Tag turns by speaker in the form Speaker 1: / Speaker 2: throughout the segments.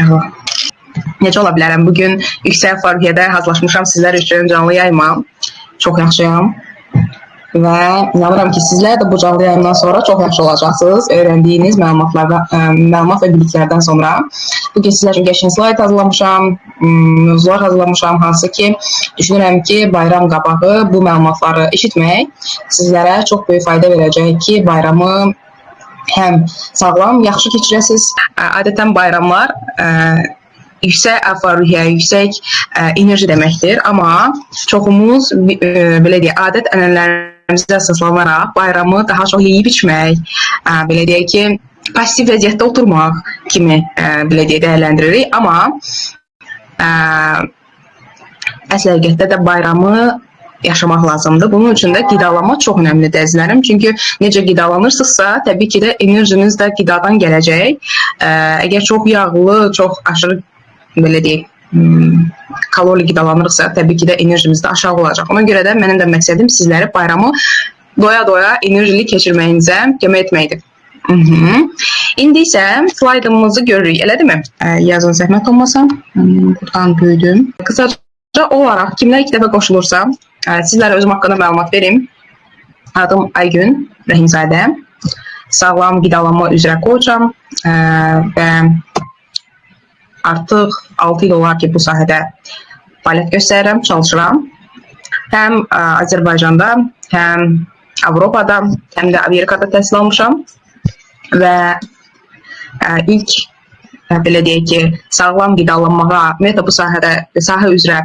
Speaker 1: Aha. Necə ola bilərəm? Bugün yüksək fabrikədə hazırlaşmışam sizlər üçün canlı yayıma. Çox yaxşıyam. Və inanıram ki, sizlər də bu canlı yayımdan sonra çox yaxşı olacaqsınız. Öyrəndiyiniz məlumat və biliklərdən sonra. Bugün sizlər üçün qəşəng slayd hazırlamışam, mövzular hazırlamışam. Hansı ki, düşünürəm ki, bayram qabağı bu məlumatları eşitmək sizlərə çox böyük fayda verəcək ki, bayramı həm sağlam, yaxşı keçirəsiniz. Adətən bayramlar yüksək əfariyə, yüksək enerji deməkdir. Amma çoxumuz belə deyək, adət-ənənələrimizə əsaslanaraq bayramı daha çox yeyib içmək, belə deyək ki, pasiv vəziyyətdə oturmaq kimi belə deyək dəyərləndiririk. Amma əsl həqiqətdə də bayramı yaşamaq lazımdır. Bunun üçün də qidalanma çox önəmlidir əzizlərim. Çünki necə qidalanırsınızsa, təbii ki də enerjiniz də qidadan gələcək. Əgər çox yağlı, çox aşırı belə deyək, kalori qidalanırsa, təbii ki də enerjimiz də aşağı olacaq. Ona görə də mənim də məqsədim sizləri bayramı doya-doya enerjili keçirməyinizə kömək etməkdir. İndi isə slaydımızı görürük, elədir mi? Yazın zəhmət olmasa, buradan böyüdüm. Qısaca olaraq kimlər 2 dəfə qoşulursa, sizlərə özüm haqqında məlumat verim. Adım Aygün Rəhimzadə, sağlam qidalanma üzrə koçam və artıq 6 il olar ki, bu sahədə fəaliyyət göstərirəm, çalışıram. Həm Azərbaycanda, həm Avropada, həm də Amerikada təhsil almışam və ilk belə deyək ki, sağlam qidalanmağa, ümumiyyətlə bu sahə üzrə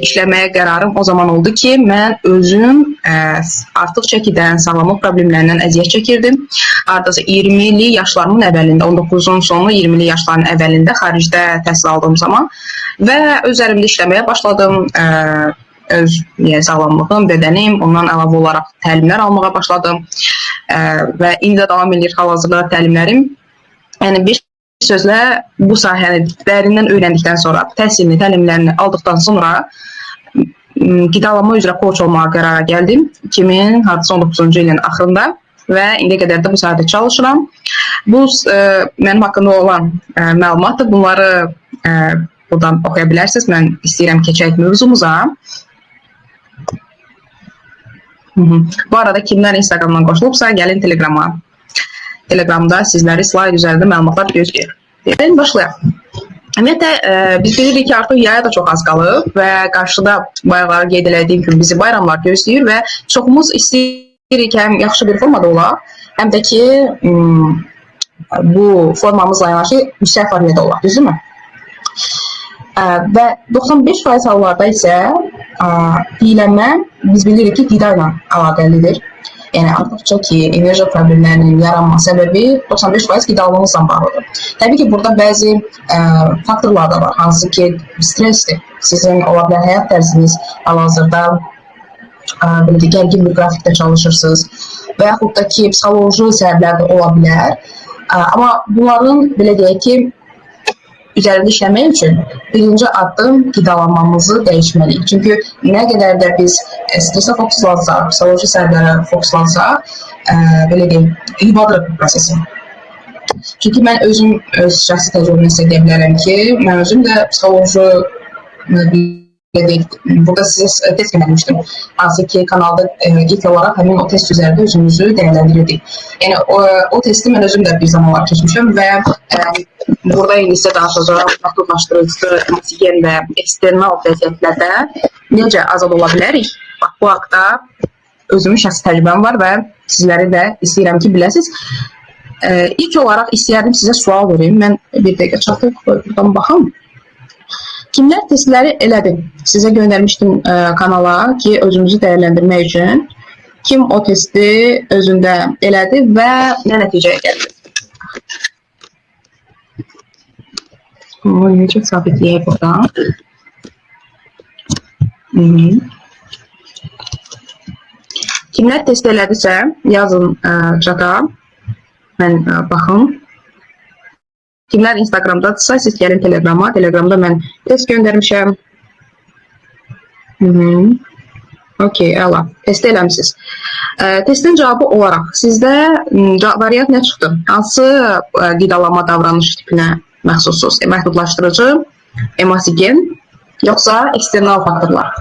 Speaker 1: işləməyə qərarım o zaman oldu ki, mən özüm artıq çəkidən sağlamlıq problemlərindən əziyyət çəkirdim. Hardasa 20'li yaşlarımın əvvəlində, 19'un sonu 20'li yaşların əvvəlində xaricdə təhsil aldığım zaman və özlərimdə işləməyə başladım. Öz sağlamlığım, bədənim, ondan əlavə olaraq təlimlər almağa başladım və indi də davam edir hal-hazırda təlimlərim. Yəni bir sözlə bu sahəni dərindən öyrəndikdən sonra, təhsilini, təlimlərini aldıqdan sonra qidalanma üzrə koç olmağa qərara gəldim 2019-cu ilin axırında və indiyə qədər də bu sahədə çalışıram. Bu mənim haqqında olan məlumatdır. Bunları buradan oxuya bilərsiniz. Mən istəyirəm keçək mövzumuza. Bu arada kimlər Instagramdan qoşulubsa, gəlin Telegrama. Telegramda sizləri slayd üzərində məlumatlar gözləyir. Gəlin, başlayaq. Ümumiyyətlə, biz bilirik ki, artıq yaya da çox az qalıb və qarşıda bayaqları qeyd elədiyim kimi bizi bayramlar gözləyir və çoxumuz istəyirik həm yaxşı bir formada olaq, həm də ki, bu formamızla yanaşı yüksək formada olaq, düzdürmü? Və 95% hallarda isə yiyələnmə biz bilirik ki, qida ilə əlaqəlidir. Yəni artdıqca ki, enerji problemlərinin yaranma səbəbi 95% qidalanmamızla bağlıdır. Təbii ki, burada bəzi faktorlar da var, hansı ki, stressdir. Sizin ola bilər həyat tərziniz hal-hazırda gərgin bir qrafikdə çalışırsınız və yaxud da ki, psixoloji səbəblər də ola bilər. Amma bunların, belə deyək ki, üzərində işləmək üçün birinci addım qidalanmamızı dəyişməliyik. Çünki nə qədər də biz stresə fokuslansaq, psixoloji səbəblərə fokuslansaq, belə deyək, ibadır prosesi. Çünki mən özüm öz şəxsi təcrübəmlə sizə deyə bilərəm ki, mən özüm də psixoloji burada sizə test göndərmişdim. Hansı ki, kanalda ilk olaraq həmin o test üzərində özümüzü dəyərləndirirdik. Yəni, o testi mən özüm də bir zamanlar keçmişəm və burada indi sizə danışacağım məhdudlaşdırıcı, oksigen və eksternal vəziyyətlərdə necə azad ola bilərik? Bax, bu haqda özümün şəxsi təcrübəm var və sizləri də istəyirəm ki, biləsiniz. İlk olaraq istəyərdim sizə sual verim. Mən bir dəqiqə çatıb buradan baxım. Kimlər testləri elədi? Sizə göndərmişdim kanala ki, özümüzü dəyərləndirmək üçün. Kim o testi özündə elədi və nə nəticəyə gəldi? Necə sabitləyək buradan? Kimlər test elədisə, yazın çata. Mən baxım. Kimlər Instagramdadırsa, siz gəlin Telegrama. Telegramda mən test göndərmişəm. Okey, əla. Test eləmişsiniz. Testin cavabı olaraq sizdə variant nə çıxdı? Hansı qidalanma davranış tipinə məxsussuz? Məhdudlaşdırıcı, emosigen, yoxsa eksternal faktorlar?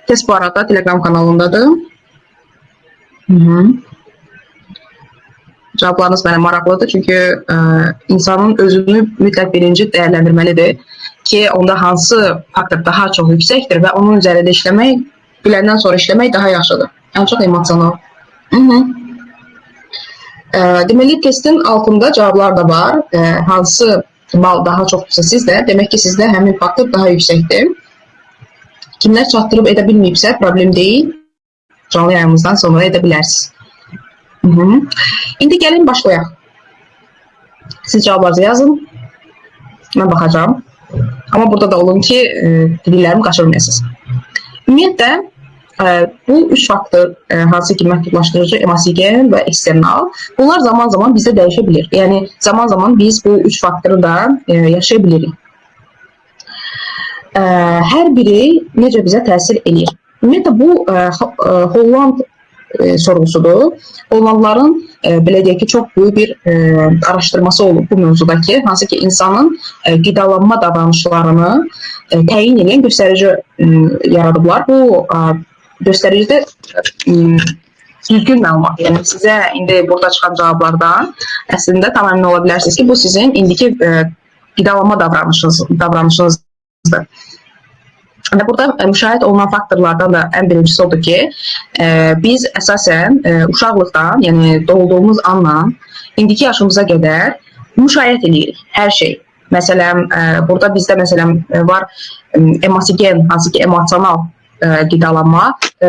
Speaker 1: Test bu arada Telegram kanalındadır. Cavablarınız mənə maraqlıdır, çünki insanın özünü mütləq birinci dəyərləndirməlidir ki, onda hansı faktor daha çox yüksəkdir və onun üzərində işləmək, biləndən sonra işləmək daha yaxşıdır. Yəni, çox emosional. Deməli, testin altında cavablar da var. Hansı bal daha çoxdursa sizdə, demək ki, sizdə həmin faktor daha yüksəkdir. Kimlər çatdırıb edə bilməyibsə, problem deyil. Canlı yayımızdan sonra edə bilərsiniz. İndi gəlin başlayaq. Siz cavablarınızı yazın. Mən baxacağım. Amma burada da olun ki, dillərimi qaçırmayasınız. Ümumiyyətlə, bu üç faktor, hansı ki məhdudlaşdırıcı, emosigen və eksternal, bunlar zaman-zaman bizdə dəyişə bilir. Yəni, zaman-zaman biz bu üç faktoru da yaşaya bilirik. Hər biri necə bizə təsir edir? Ümumiyyətlə, bu Holland sorğusudur. Hollandların belə deyək ki, çox böyük bir araşdırması olub bu mövzudakı, hansı ki, insanın qidalanma davranışlarını təyin edən göstərici yaradıblar. Bu göstəricidə düzgün məlumat. Yəni, sizə indi burada çıxan cavablardan əslində tamamilə ola bilərsiniz ki, bu sizin indiki qidalanma davranışınızdır. Və burada müşahidə olunan faktorlardan da ən birincisi odur ki, biz əsasən uşaqlıqdan, yəni doğulduğumuz andan indiki yaşımıza qədər müşahidə edirik hər şey. Məsələn, burada bizdə məsələn var emosigen, hansı ki emosional qidalanma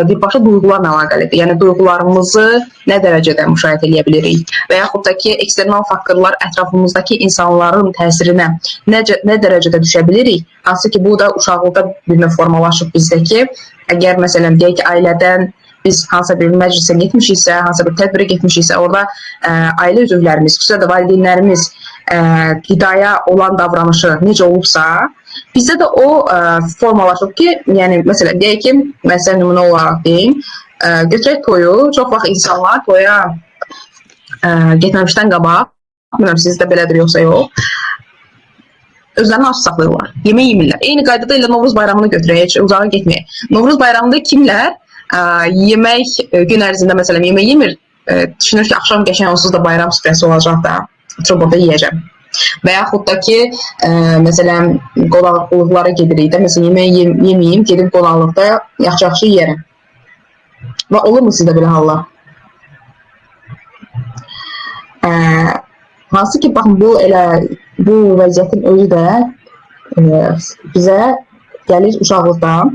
Speaker 1: birbaşa duyğularla əlaqəlidir. Yəni, duyğularımızı nə dərəcədə müşahidə edə bilirik və yaxud da ki, eksternal faktorlar ətrafımızdakı insanların təsirinə nə dərəcədə düşə bilirik. Hansı ki, bu da uşaqlıqda bir növ formalaşıb bizdəki. Əgər, məsələn, deyək ki, ailədən biz hansısa bir məclisə getmişiksə, hansısa bir tədbirə getmişiksə, orada ailə üzvlərimiz, xüsusilə də valideynlərimiz qidaya olan davranışı necə olubsa, bizdə də o formalaşıb ki, yəni, məsələn, deyək ki, məsələn, nümunə olaraq deyim, götürək toyu, çox vaxt insanlar toya getməmişdən qabaq, bilmirəm, sizdə belədir yoxsa yox, özlərini aç saxlayırlar, yemək yemirlər. Eyni qaydada ilə Novruz bayramını götürək, heç uzağa getməyək. Novruz bayramında kimlər yemək gün ərzində, məsələn, yemək yemir, düşünür ki, axşam qəşəng onsuz da bayram süfrəsi olacaq da, oturub orada yeyəcəm. Və yaxud da ki, məsələn, qonaqlıqlara gedirik də, məsələn, yemək yeməyim, gedib qonaqlıqda yaxşı-yaxşı yeyərəm. Və olurmu sizdə belə hallar? Hansı ki, baxın, bu vəziyyətin özü də bizə gəlir uşaqlıqdan,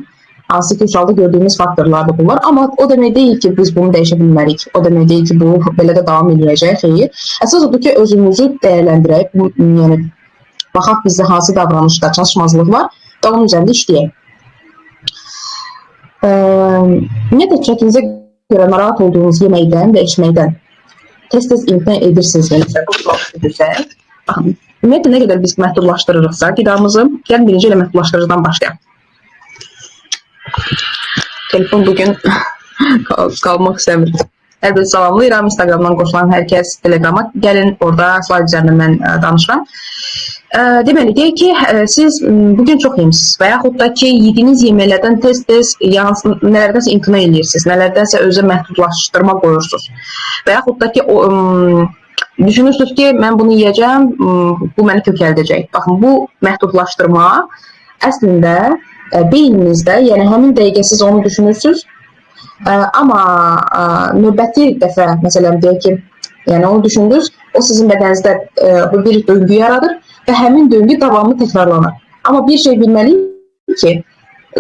Speaker 1: hansı ki, uşaqda gördüyümüz faktorlardır bunlar. Amma o demək deyil ki, biz bunu dəyişə bilmərik. O demək deyil ki, bu belə də davam edəcək, xeyr. Əsas odur ki, özümüzü dəyərləndirək. Yəni, baxaq bizdə hansı davranışda çatışmazlıq var və onun üzərində işləyək. Ümumiyyətlə, çəkinizə görə narahat olduğunuz yeməkdən və içməkdən tez-tez imtina edirsiniz. Baxın, ümumiyyətlə, nə qədər biz məhdudlaşdırırıqsa qidamızı, gəlin birinci ilə məhdudlaşdırıcıdan başlayaq. Telefon bugün qalmaq istəmir. Hər bir salamlayıram. Instagramdan qoşulan hər kəs Telegrama gəlin. Orada slayd üzərində mən danışıram. Deməli, deyək ki, siz bugün çox yemişsiniz və yaxud da ki, yediyiniz yeməklərdən tez-tez nələrdənsə imtina edirsiniz, nələrdənsə özə məhdudlaşdırma qoyursunuz. Və yaxud da ki, düşünürsünüz ki, mən bunu yiyəcəm, bu məni kökəldəcək. Baxın, bu məhdudlaşdırma əslində beyninizdə, yəni həmin dəqiqə siz onu düşünürsünüz, amma növbəti dəfə, məsələn, deyək ki, yəni onu düşündünüz, o sizin bədəninizdə bir döngü yaradır və həmin döngü davamlı təkrarlanır. Amma bir şey bilməliyik ki,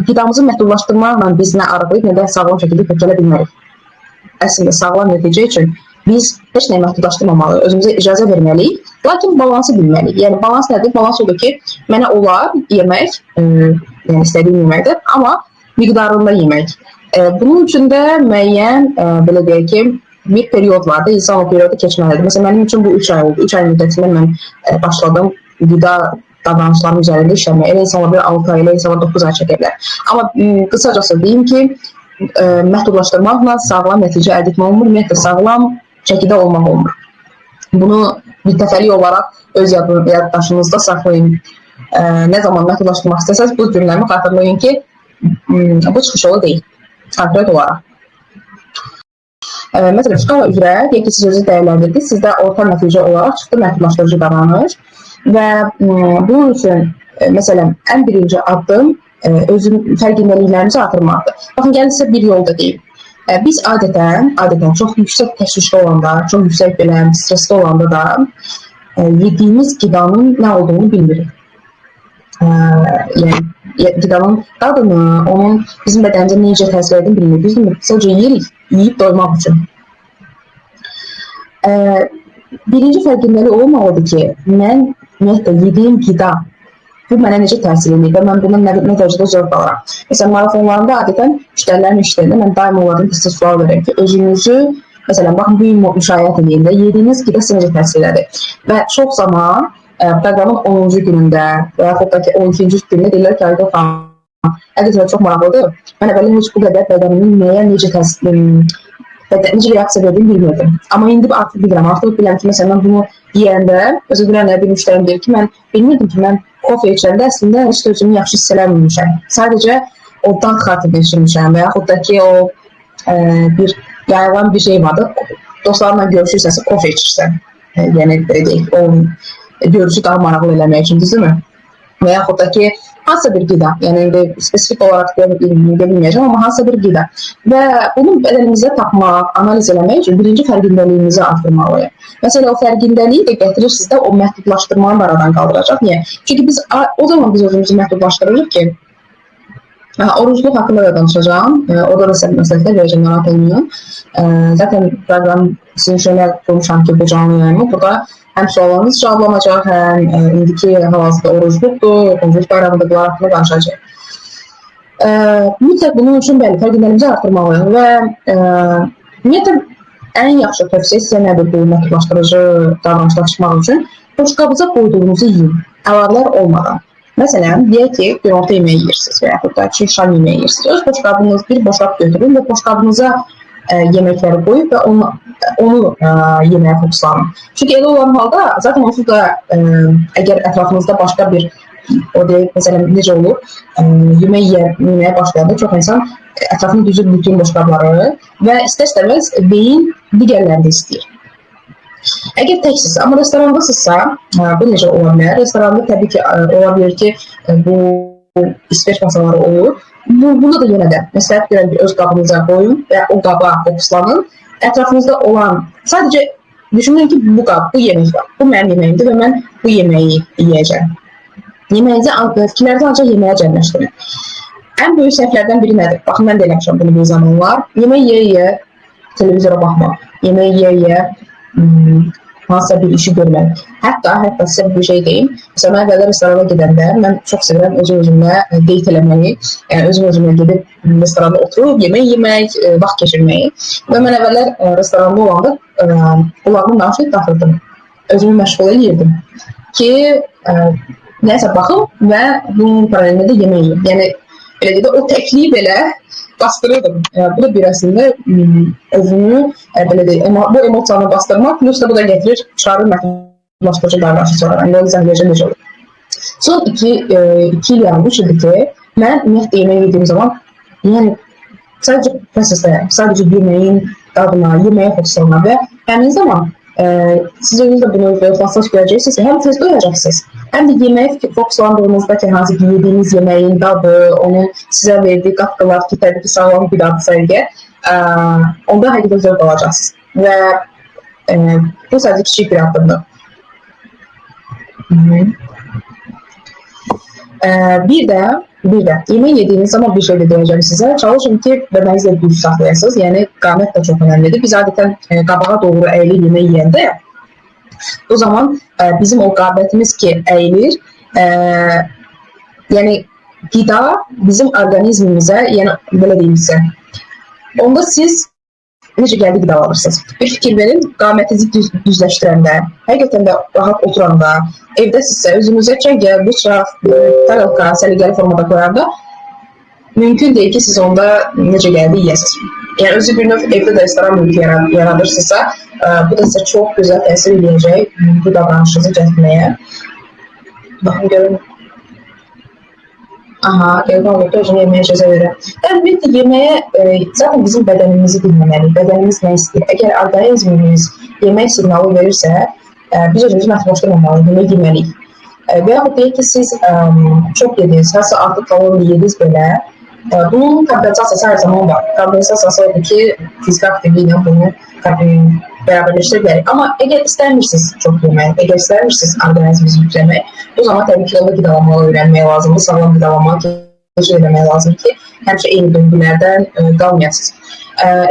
Speaker 1: qidamızı məhdudlaşdırmaqla biz nə arıqlayıb, nə də sağlam şəkildə kökələ bilmərik. Əslində, sağlam nəticə üçün biz heç nəyi məhdudlaşdırmamalı, özümüzə icazə verməliyik, lakin balansı bilməliyik. Yəni, balans nədir? Balans odur ki, mənə olar yemək, yəni istədiyim yeməkdir, amma miqdarında yemək. Bunun üçün də müəyyən, belə deyək ki, bir period vardı, insan o periodu keçməlidir. Məsələn, mənim üçün bu 3 ay oldu. 3 ay müddətində mən başladım qida davranışlarım üzərində işləməyə. Elə insanlar bir 6 ay, elə insanlar 9 ay çəkə bilər. Amma qısacası deyim ki, məhdudlaşdırmaqla sağlam nəticə əldə etmək olmur, ümumiyyətlə sağlam şəkildə olmaq olmur. Bunu bir təfəlik olaraq öz yaddaşınızda saxlayın. Nə zaman məhdudlaşdırmaq istəsəz bu cümləmi xatırlayın ki, bu çıxış yolu deyil, konkret olaraq. Məsələn, şkala üzrə deyək ki, siz özü dəyərləndirdiniz, sizdə orta nəticə olaraq çıxdı məhdudlaşdırıcı davranış və bunun üçün, məsələn, ən birinci addım özün fərqindəliklərinizi artırmaqdır. Baxın, gəlin sizə bir yol da deyim. Biz adətən çox yüksək təşvişli olanda, çox yüksək belə stresli olanda da yediyimiz qidanın nə olduğunu bilmirik. Yəni, qidanın dadını, onun bizim bədənimizə necə təsir edin bilmirik. Biz sadəcə yerik, yiyib doymaq üçün. Birinci fərqindəlik olmalıdır ki, mən ümumiyyətlə yediyim qida bu mənə necə təsir edir və mən bundan nə dərəcədə zövq alıram. Məsələn, marafonlarında adətən müştərilərin işlərində mən daim onlardan bir sual verirəm ki, özünüzü, məsələn, baxın, bu müşahidə edəndə yediyiniz qida sizə necə təsir edir. Və çox zaman proqramın 10-cu günündə və yaxud da ki, 12-ci günündə deyirlər ki, Ayda xanım, həqiqətən çox maraqlıdır. Mən əvvələn heç bu qədər bədənimin nəyə necə reaksiya verdiyini bilmirdim. Amma indi artıq bilirəm ki, məsələn, mən bunu yiyəndə, özü bilən bir müştərim deyir ki, mən bilmirdim ki, mən kofe içəndə əslində heç də özümü yaxşı hiss eləmirmişəm. Sadəcə o dad xatirinə içirmişəm və yaxud da ki, o bir yayılan bir şey vardır. Dostlarla görüşürsənsə, kofe içirsən. Yəni, deyək, o görüşü daha maraqlı eləmək üçün, düzdürmü? Və yaxud da ki, hansısa bir qida, yəni spesifik olaraq bilməyəcəm, amma hansısa bir qida. Və bunu bədənimizdə tapmaq, analiz eləmək üçün birinci fərqindəliyimizi artırmalıyıq. Məsələn, o fərqindəliyi də gətirir sizdə o məhdudlaşdırmanı aradan qaldıracaq. Niyə? Çünki o zaman biz özümüzü məhdudlaşdırırıq ki, orucluq haqqında da danışacağım. Orada da sizə məsələkdə verəcəm, narahat olmayın. Zaten proqram sizin şeylər qurmuşam ki, bu canlı yayımı. Burada həm suallarınız cavablanacaq, həm indiki hal-hazırda orucluqdur, orucluq bayramıdır, bunlar haqqında danışacaq. Mütləq bunun üçün fərqindəliyimizi artırmalıyıq və ümumiyyətlə ən yaxşı tövsiyə sizə nədir bu məhdudlaşdırıcı davranışdan çıxmaq üçün? Boşqabınıza qoyduğunuzu yiyin, əlavələr olmadan. Məsələn, deyək ki, günorta yeməyi yeyirsiniz və yaxud da ki, şam yeməyi yeyirsiniz. Öz boşqabınız bir boşqab götürün və boşqabınıza yeməkləri qoyub və onu yeməyə fokuslanın. Çünki elə olan halda, zaten onsuz da əgər ətrafınızda başqa bir, o deyək, məsələn, necə olur, yemək yeməyə başlayanda çox insan ətrafını düzür bütün boşqabları və istər-istəməz beyin digərlərini istəyir. Əgər təksiniz, amma restorandasınızsa, bu necə ola bilər? Restoranda təbii ki, ola bilər ki, bu isveç masaları olur. Bunda da yenə də məsləhət görən bir öz qabınıza qoyun və o qaba fokuslanın. Ətrafınızda olan, sadəcə düşünün ki, bu qab, bu yemək var. Bu mənim yeməyimdir və mən bu yeməyi yiyəcəm. Fikirlərinizi ancaq yeməyə cəmləşdirin. Ən böyük səhvlərdən biri nədir? Baxın, mən də eləmişəm bunu bir zamanlar. Yemək yeyə, televizora baxmaq. Yemək yeyə, hansısa bir işi görmək. Hətta sizə bir şey deyim. Məsələn, mən əvvəllər restorana gedəndə, mən çox sevirəm özüm-özümlə deyt eləməyi, özüm-özümlə gedib restoranda oturub, yemək yemək, vaxt keçirməyi. Və mən əvvəllər restoranda olanda qulağımın naşıyıb taxırdım. Özümü məşğul edirdim ki, nəyəsə baxım və bunun paralelində də yemək yiyim. Yəni, belə deyək, o təkliyi belə bastırırdım. Bu da bir əslində özünü, belə deyək, bu emosiyanı bastırmaq, plus da bu da gətirir, çıxarır məhdudlaşdırıcı davranışı sonra. Yəni, o yüzdən necə olur. Son 2 il yarım, 3 ildir ki, mən ümumiyyətlə yemək yediyim zaman, yəni, sadəcə prosesdə, sadəcə yeməyin dadına, yeməyə fokuslanma və həmin zaman siz özünüz də bunu yoxlasanız görəcəksiniz ki, həm tez doyacaqsınız, həm də yeməyə fokuslandığınızda ki, hansı ki, yediyiniz yeməyin dadı, onun sizə verdiyi qatqılar ki, təbii ki, sağlam qidadır sərgə, onda həqiqətən zövq alacaqsınız. Və bu sadəcə kiçik bir addımdır. Bir də, yemək yediyiniz zaman bir şey də deyəcəm sizə, çalışın ki, bədəninizlə güc saxlayasınız, yəni qamət də çox önəmlidir. Biz adətən qabağa doğru əyilir yemək yeyəndə, o zaman bizim o qamətimiz ki, əyilir, yəni qida bizim orqanizmimizə, yəni belə deyim sizə, onda siz necə gəldi qida alırsınız? Bir fikir verin, qamətinizi düzləşdirəndə, həqiqətən də rahat oturanda, evdəsinizsə, özünüzə çəngə, bıçaq, tarelka, səliqəli formada qoyanda mümkün deyil ki, siz onda necə gəldi yiyəsiniz. Yəni, özü bir növ evdə də restoran mülkü yaradırsınızsa, Bu da sizə çox gözəl təsir edəcək bu davranışınızı düzəltməyə. Baxın görün. Aha, qeyri olduqda özünü yeməyə icazə verir. Ümumiyyətlə, yeməyə, zaten bizim bədənimizi bilməməliyik. Bədənimiz nə istəyir? Əgər orqanizmimiz yemək siqnalı verirsə, biz özümüzü məhdudlaşdırmamalıyıq, yemək yeməliyik. Və yaxud deyək ki, siz çox yediniz, hansısa artıq kalori yediniz belə, bunun kompensasiyası hər zaman var. Kompensasiyası odur ki, fiziki aktivliklə bunu bərabərləşdirə bilərik. Amma əgər istəmirsiniz çox yemək, əgər istəmirsiniz orqanizminizi yükləmək, o zaman təbii ki, onu qidalanmalı öyrənmək lazımdır, sağlam qidalanmalı öyrənmək lazım ki, həmişə eyni döngülərdən qalmayasınız.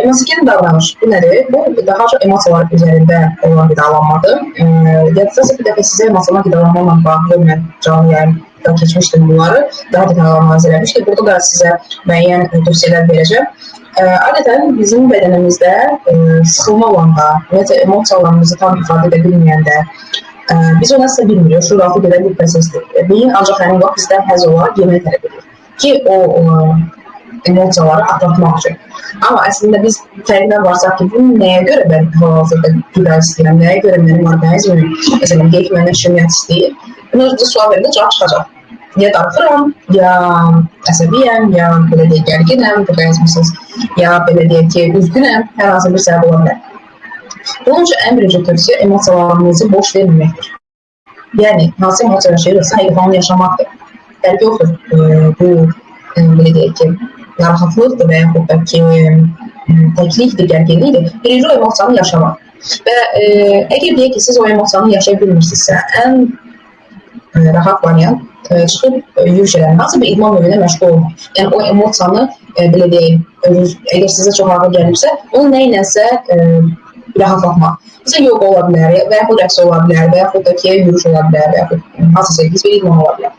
Speaker 1: Emosikinin davranış bu nədir? Bu daha çox emosiyalar üzərində olan qidalanmadır. Yadınızda bir dəfə sizə emosional qidalanmaqla bağlı mən canlı yayımda keçmişdim bunları, daha detal analiz eləmişdim. Burada da sizə müəyyən tövsiyələr verəcəm. Adətən bizim bədənimizdə sıxılma olanda, emosiyalarımızı tam ifadə edə bilməyəndə, biz onu əslində bilmirik, şuuraltı gedən bir prosesdir. Beyin ancaq həmin vaxt bizdən həzz olaraq yemək tələb edir ki, o emosiyaları atlatmaq üçün. Amma əslində biz fərqinə varsaq ki, bu nəyə görə mən hal-hazırda qida istəyirəm, nəyə görə mənim orqanizmim, məsələn, deyək məndən şirniyyat istəyir, bunu sual verində cavab çıxacaq. Ya darıxıram, ya əsəbiyəm, ya belə deyək gərginəm, orqanizmsiz, ya belə deyək ki, üzgünəm, hər hansı bir səbəb ola bilər. Bunun üçün ən birinci tövsiyə emosiyalarınızı boş verməkdir. Yəni, hansı emosiya yaşayırsa, həqiqətən yaşamaqdır. Fərqi yoxdur, bu, belə deyək ki, narahatlıqdır və yaxud da ki, təklikdir, gərginlikdir. Birinci o emosiyanı yaşamaq. Və əgər deyək ki, siz o emosiyanı yaşaya bilmirsinizsə, ən rahat variant çıxıb yürüyüş eləmək, hansı bir idman növünə məşğul olmaq. Yəni, o emosiyanı, belə deyək, əgər sizə çox ağır gəlirsə, onu nə ilənsə rahatlatmaq. Mesela yoga ola bilər, və yaxud rəqs ola bilər, və yaxud da ki, yürüyüş ola bilər, və yaxud hansısa bir idman ola bilər.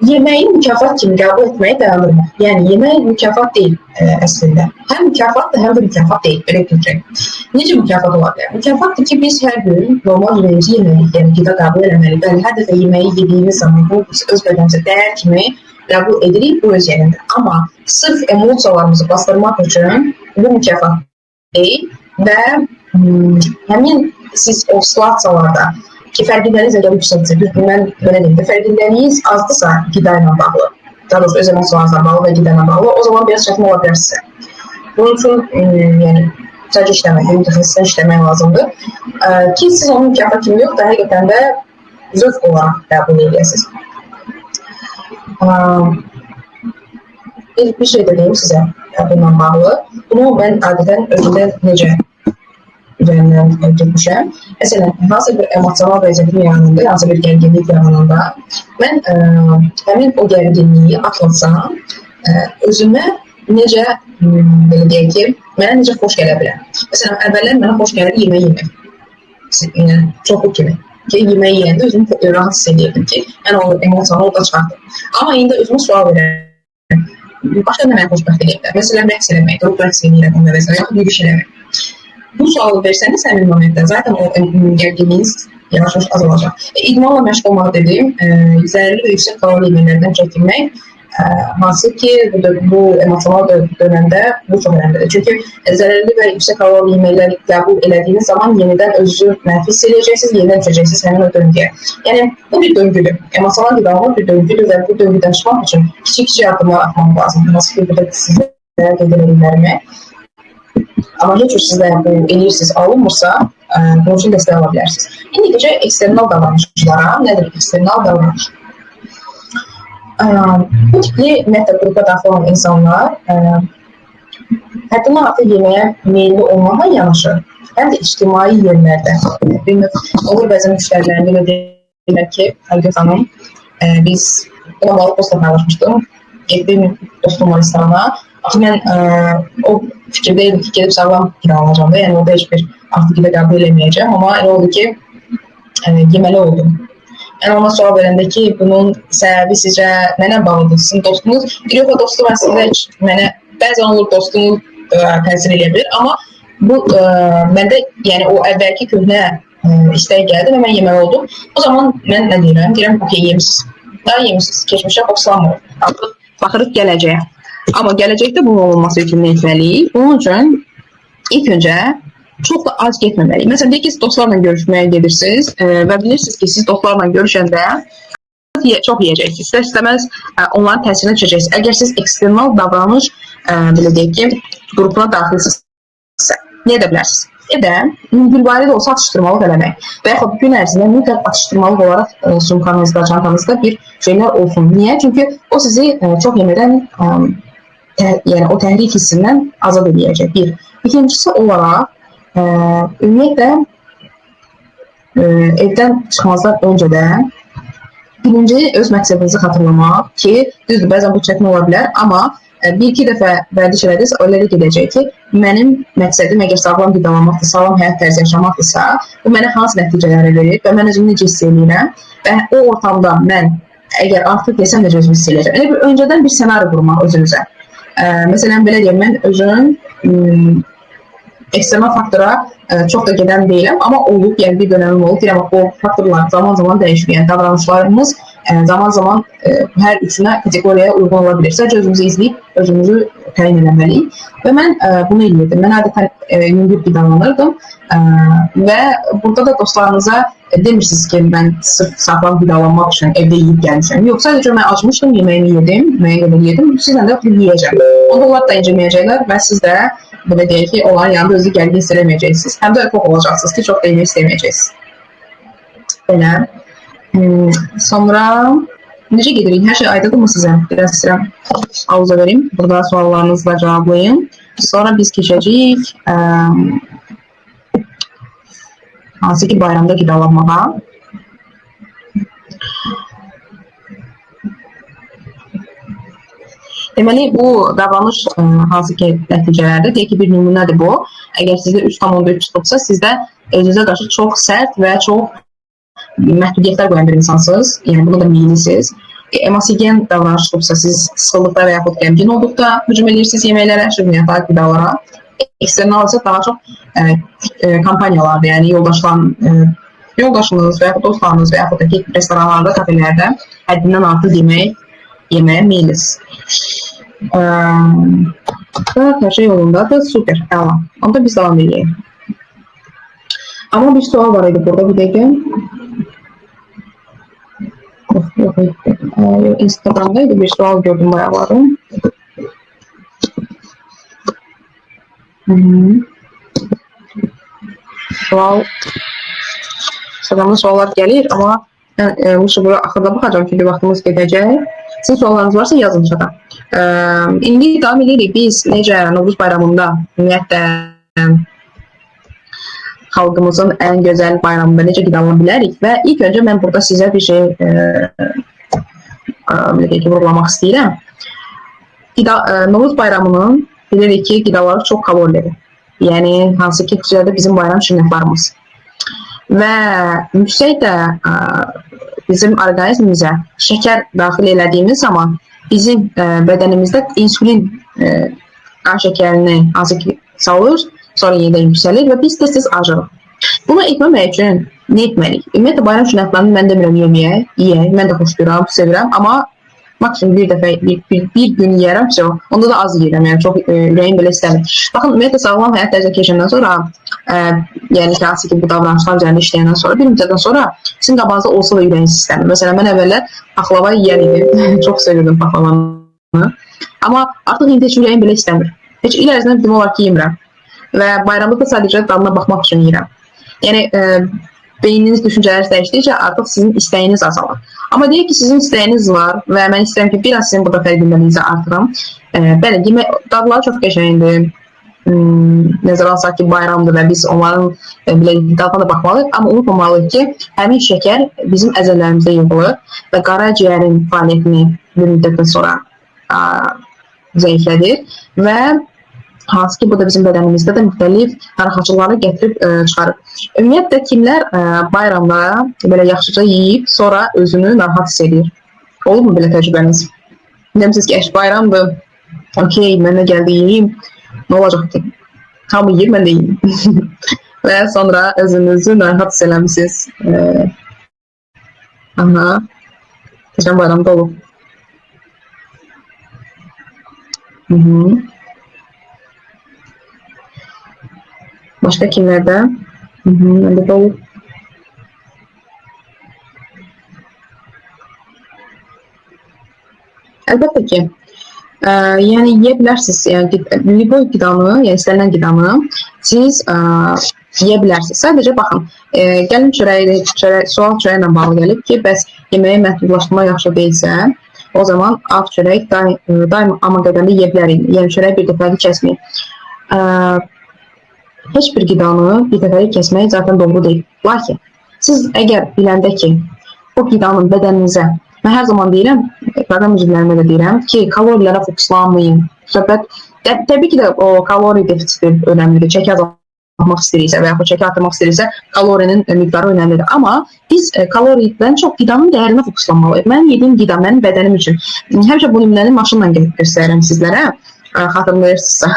Speaker 1: Yeməyi mükafat kimi qəbul etməyi dayandırmaq. Yəni, yemək mükafat deyil əslində. Həm mükafatdır, həm də mükafat deyil, belə deyəcək. Necə mükafat ola bilər? Mükafatdır ki, biz hər gün normal yeməyimizi yeməliyik, yəni qida qəbul eləməliyik. Bəli, hər dəfə yeməyi yediyimiz zaman bu öz bədənimizə dəyər kimi qəbul edirik, bu öz yerində. Amma sırf emosiyalarımızı bastırmaq üçün bu mükafat deyil və həmin siz o situasiyalarda ki, fərqindəliyiz əgər yüksəkdir, mən belə deyim də, fərqindəliyiz azdırsa qida ilə bağlı, daha doğrusu öz emosiyalarınızla bağlı və qida ilə bağlı, o zaman biraz çətin ola bilər sizə. Bunun üçün, yəni, sadəcə işləmək, mütəxəssislə işləmək lazımdır ki, siz onun mükafat kimi yox da, həqiqətən də zövq olaraq qəbul edəsiniz. Bir şey də deyim sizə bununla bağlı. Bunu mən adətən özümdə necə üzərindən getmişəm. Məsələn, hansı bir emosional vəziyyətin yanında, hansı bir gərginlik yanında mən həmin o gərginliyi atlatsam, özümə necə, belə deyək ki, mənə necə xoş gələ bilər. Məsələn, əvvəllər mənə xoş gəlir yemək yemək. Çoxu kimi. Ki, yemək yeyəndə özümü rahat hiss edirdim ki, mən o emosiyanı orada çıxardım. Amma indi özümə sual verirəm. Başqa nə mənə xoşbəxt edəklər? Məsələn, rəqs eləmək, qrup rəqs eləyirəm, yaxud yürüyüş eləmək. Bu sualı versəniz həmin momentdə zaten o gərginliyiniz yavaş-yavaş azalacaq. İdmanla məşğul olmaq dediyim, zərərli və yüksək kalori yeməklərdən çəkinmək, hansı ki, bu emosional dönəmdə bu çox önəmlidir. Çünki zərərli və yüksək kalori yeməkləri qəbul elədiyiniz zaman yenidən özünüzü mənfi hiss edəcəksiniz, yenidən düşəcəksiniz həmin o döngüyə. Yəni, bu bir döngüdür. Emosional qidalanma bir döngüdür və bu döngüdən çıxmaq üçün kiçik addımlar atmaq lazımdır. Hansı ki, burada sizə qeyd edilməklərimə. Amma heç o sizdə bu eləyirsiniz, alınmırsa, bunun üçün dəstək ala bilərsiniz. İndi geçək eksternal davranışlara. Nədir eksternal davranış? Bu tipli ümumiyyətlə qrupa daxil olan insanlar həddindən artıq yeməyə meyilli olmaqla yanaşı, həm də ictimai yerlərdə. Olur bəzən müştərilərin belə deyirlər ki, Həlqə xanım, biz olmalı postla paylaşmışdım, getdim dostum var restorana. Axı mən o fikirdə idim ki, gedib sağlam qida alacağım da, yəni orada heç bir artıq qida qəbul eləməyəcəm, amma elə oldu ki, yeməli oldum. Yəni ona sual verəndə ki, bunun səbəbi sizcə mənə bağlıdır, sizin dostunuz. Yox, dostum əslində heç mənə, bəzən olur dostunuz təsir edə bilir, amma bu məndə yəni o əvvəlki köhnə istəyi gəldi və mən yeməli oldum. O zaman mən nə deyirəm? Deyirəm, okey, yemişsiniz. Daha yemişsiniz, keçmişə fokuslanmır. Artıq baxırıq gələcəyə. Amma gələcəkdə bunun olunması üçün nə etməliyik? Bunun üçün ilk öncə Çox da az getməməliyik. Məsələn, deyək ki, siz dostlarla görüşməyə gedirsiniz və bilirsiniz ki, siz dostlarla görüşəndə çox yeyəcəksiniz. İstər-istəməz onların təsirinə düşəcəksiniz. Əgər siz ekstremal davranış, belə deyək ki, qrupuna daxilsinizsə, nə edə bilərsiniz? Ya da gündəlik də olsa atışdırmalıq eləmək və yaxud gün ərzində mütləq atışdırmalıq olaraq sumkanızda, çantanızda bir şeylər olsun. Niyə? Çünki o sizi çox yemədən, yəni o təhrik hissindən azad edəcək. Bir. İkincisi olaraq, ümumiyyətlə evdən çıxmazdan öncədən birinci öz məqsədinizi xatırlamaq ki, düzdür, bəzən bu çətin ola bilər, amma bir-iki dəfə vərdiş elədiniz, elə də gedəcək ki, mənim məqsədim əgər sağlam qidalanmaqdır, sağlam həyat tərzi yaşamaqdırsa, bu mənə hansı nəticələri verir və mən özümü necə hiss edirəm və o ortamda mən əgər artıq desəm necə özümü hiss edəcəm. Elə bir öncədən bir ssenari qurmaq özünüzə. Məsələn, belə deyəm, mən özüm ekstremal faktora çox da gedən deyiləm, amma olub, yəni bir dönəmim olub. Deyirəm, o faktorlar zaman-zaman dəyişir. Yəni davranışlarımız zaman-zaman hər üçünə kateqoriyaya uyğun ola bilir. Sadəcə özümüzü izləyib, özümüzü təyin etməliyik. Və mən bunu edirdim. Mən adətən yüngül qidalanırdım və burada da dostlarınıza demirsiniz ki, mən sırf sağlam qidalanmaq üçün evdə yeyib gəlmişəm. Yox, sadəcə mən acmışdım, yeməyimi yedim, müəyyən qədər yedim, sizlə də yeyəcəm. Onda onlar da incəməyəcəklər və siz də belə deyək ki, onların yanında özü gərgin hiss eləməyəcəksiniz. Həm də çox olacaqsınız ki, çox da yemək istəməyəcəksiniz. Belə. Sonra necə gedirik? Hər şey aydındır mı sizə? Biraz istəyirəm auza verim. Burada suallarınızla cavablayın. Sonra biz keçəcəyik hansı ki bayramda qidalanmağa. Deməli, bu davranış hansı ki nəticələrdir. Deyək ki, bir nümunədir bu. Əgər sizdə 3,4 çıxıbsa, sizdə özünüzə qarşı çox sərt və çox məhdudiyyətlər qoyan bir insansınız. Yəni, bunu da bilirsiniz. Emosigen davranış çıxıbsa, siz sıxıldıqda və yaxud qəmgin olduqda hücum edirsiniz yeməklərə, şübhəyə qidalara. Eksternal isə daha çox kampaniyalardır, yəni yoldaşınız və yaxud dostlarınız və yaxud da ki, restoranlarda, kafelərdə həddindən artıq yeməyə meyillisiniz. Hər şey yolundadır, super, əla. Onda biz davam edəyik. Amma bir sual var idi burada, bir dəqiqə. Instagramda idi, bir sual gördüm bayaqları. Instagramda suallar gəlir, amma mən buraya axırda baxacağım, çünki vaxtımız gedəcək. Sizin suallarınız varsa yazın çata. İndi davam edirik biz necə Novruz bayramında ümumiyyətlə xalqımızın ən gözəl bayramında necə qidalana bilərik və ilk öncə mən burada sizə bir şey vurgulamaq istəyirəm. Novruz bayramının bilirik ki, qidaları çox kalorilidir. Yəni, hansı ki, xüsusilə bizim bayram şirnətlarımız. Və yüksək də bizim orqanizmimizə şəkər daxil elədiyimiz zaman bizim bədənimizdə insulin qan şəkərini hansı ki salır, sonra yenidən yüksəlir və biz tez-tez acırıq. Bunu etməmək üçün nə etməliyik? Ümumiyyətlə, bayram şirnətlərini mən demirəm yeyək, mən də xoşlayıram, sevirəm, amma maksimum bir dəfə, bir gün yiyərəm, onda da az yiyirəm, yəni çox ürəyim belə istəmir. Baxın, ümumiyyətlə, sağlam həyat tərzə keçəndən sonra, yəni ki, hansı ki, bu davranışlar üzərində işləyəndən sonra, bir müddətdən sonra sizin qabağınızda olsa da ürəyiniz istəmir. Məsələn, mən əvvəllər paxlava yiyər idim, çox sevirdim paxlavanı. Amma artıq indi heç ürəyim belə istəmir. Heç il ərzində demək olar ki, yemirəm. Və bayramda da sadəcə dadına baxmaq üçün yiyirəm. Yəni, beyniniz, düşüncələr dəyişdikcə artıq sizin istəyiniz azalır. Amma deyək ki, sizin istəyiniz var və mən istəyirəm ki, biraz sizin burada fərqindəliyinizi artıram. Bəli, yemək dadları çox qəşəngdir. Nəzərə alsaq ki, bayramdır və biz onların dadına da baxmalıyıq. Amma unutmamalıyıq ki, həmin şəkər bizim əzəllərimizdə yığılır və qaraciyərin fəaliyyətini bir müddətdən sonra zəiflədir və hansı ki, bu da bizim bədənimizdə də müxtəlif narahatçılıqları gətirib çıxarır. Ümumiyyətlə, kimlər bayramda belə yaxşıca yeyib, sonra özünü narahat hiss edir? Olur mu belə təcrübəniz? Demişsiniz ki, bayramdır, okey, mən də gəldi yeyeyim, nə olacaq ki? Hamı yiyir, mən də yiyeyim. Və sonra özünüzü narahat hiss eləmişsiniz. Keçən bayramda olub. Başqa kimlərdə? Məndə də olur. Əlbəttə ki, yəni yeyə bilərsiniz. Yəni liboy qidanı, yəni istənilən qidanı siz yeyə bilərsiniz. Sadəcə baxın, gəlin sual çörəklə bağlı gəlib ki, bəs yeməyi məhdudlaşdırmaq yaxşı deyilsə, o zaman ağ çörək daima amma qədəmdə yeyə bilərik. Yəni çörək bir dəfəlik kəsməyik. Heç bir qidanı bir dəfəlik kəsmək zaten doğru deyil. Lakin siz əgər biləndə ki, o qidanın bədəninizə, mən hər zaman deyirəm, proqram üzvlərimə də deyirəm ki, kalorilərə fokuslanmayın. Söhbət, təbii ki də o kalori defisiti önəmlidir. Çəki azaltmaq istəyirsə və yaxud çəki artırmaq istəyirsə, kalorinin miqdarı önəmlidir. Amma biz kaloridən çox qidanın dəyərinə fokuslanmalıyıq. Mən yediyim qida mənim bədənim üçün. Həmişə bu nümunəni maşınla göstərirəm sizlərə, xatırlayırsınızsa.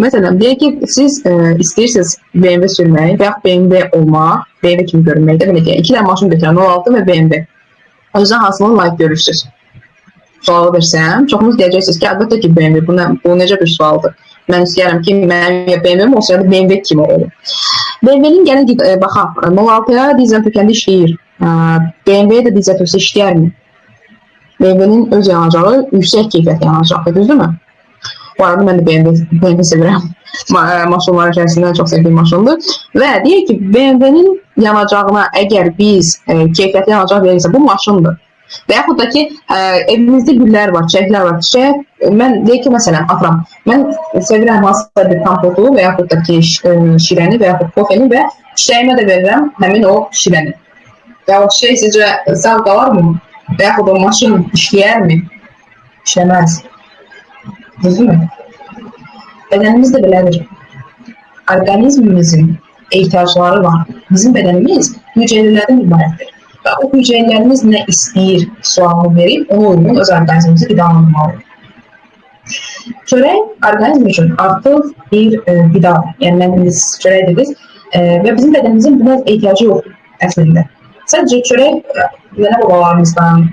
Speaker 1: Məsələn, deyək ki, siz istəyirsiniz BMW sürmək və yaxud BMW olmaq, BMW kimi görünməkdə, belə deyək, 2 dənə maşın götürən 06 və BMW. O yüzden hansını layiq görürsünüz? Sualı versəm, çoxunuz deyəcəksiniz ki, əlbəttə ki, BMW, bu necə bir sualdır? Mən istəyərəm ki, mənim BMW-m olsa ya da BMW kimi olur. BMW-nin gəlin baxaq, 06-ya dizel tökəndə işləyir. BMW-də də dizel töksə işləyərmi? BMW-nin öz yanacağı yüksək keyfiyyət yanacaqdır, düzdürmü? Bu arada mən də BMW sevirəm. Maşınlar içərisindən çox sevdiyim maşındır. Və deyək ki, BMW-nin yanacağına əgər biz keyfiyyətli yanacaq verirsə, bu maşındır. Və yaxud da ki, evimizdə güllər var, çiçəklər var. Çiçək, mən deyək ki, məsələn, atıram, mən sevirəm hansısa bir kompotu və yaxud da ki, şirəni və yaxud kofeni və çiçəyimə də verirəm həmin o şirəni. Və o çiçək sizcə sağ qalarmı? Və yaxud o maşın işləyərmi? İşləməz. Düzdürmü? Bədənimiz də belədir. Orqanizmimizin ehtiyacları var. Bizim bədənimiz hüceyrələrdən ibarətdir. Və o hüceyrələrimiz nə istəyir sualını verib, ona uyğun öz orqanizmimizi qidalandırmalıdır. Çörək orqanizm üçün artıq bir qidadır. Yəni, biz çörək dedik və bizim bədənimizin buna ehtiyacı yoxdur əslində. Sadəcə çörək nənə babalarımızdan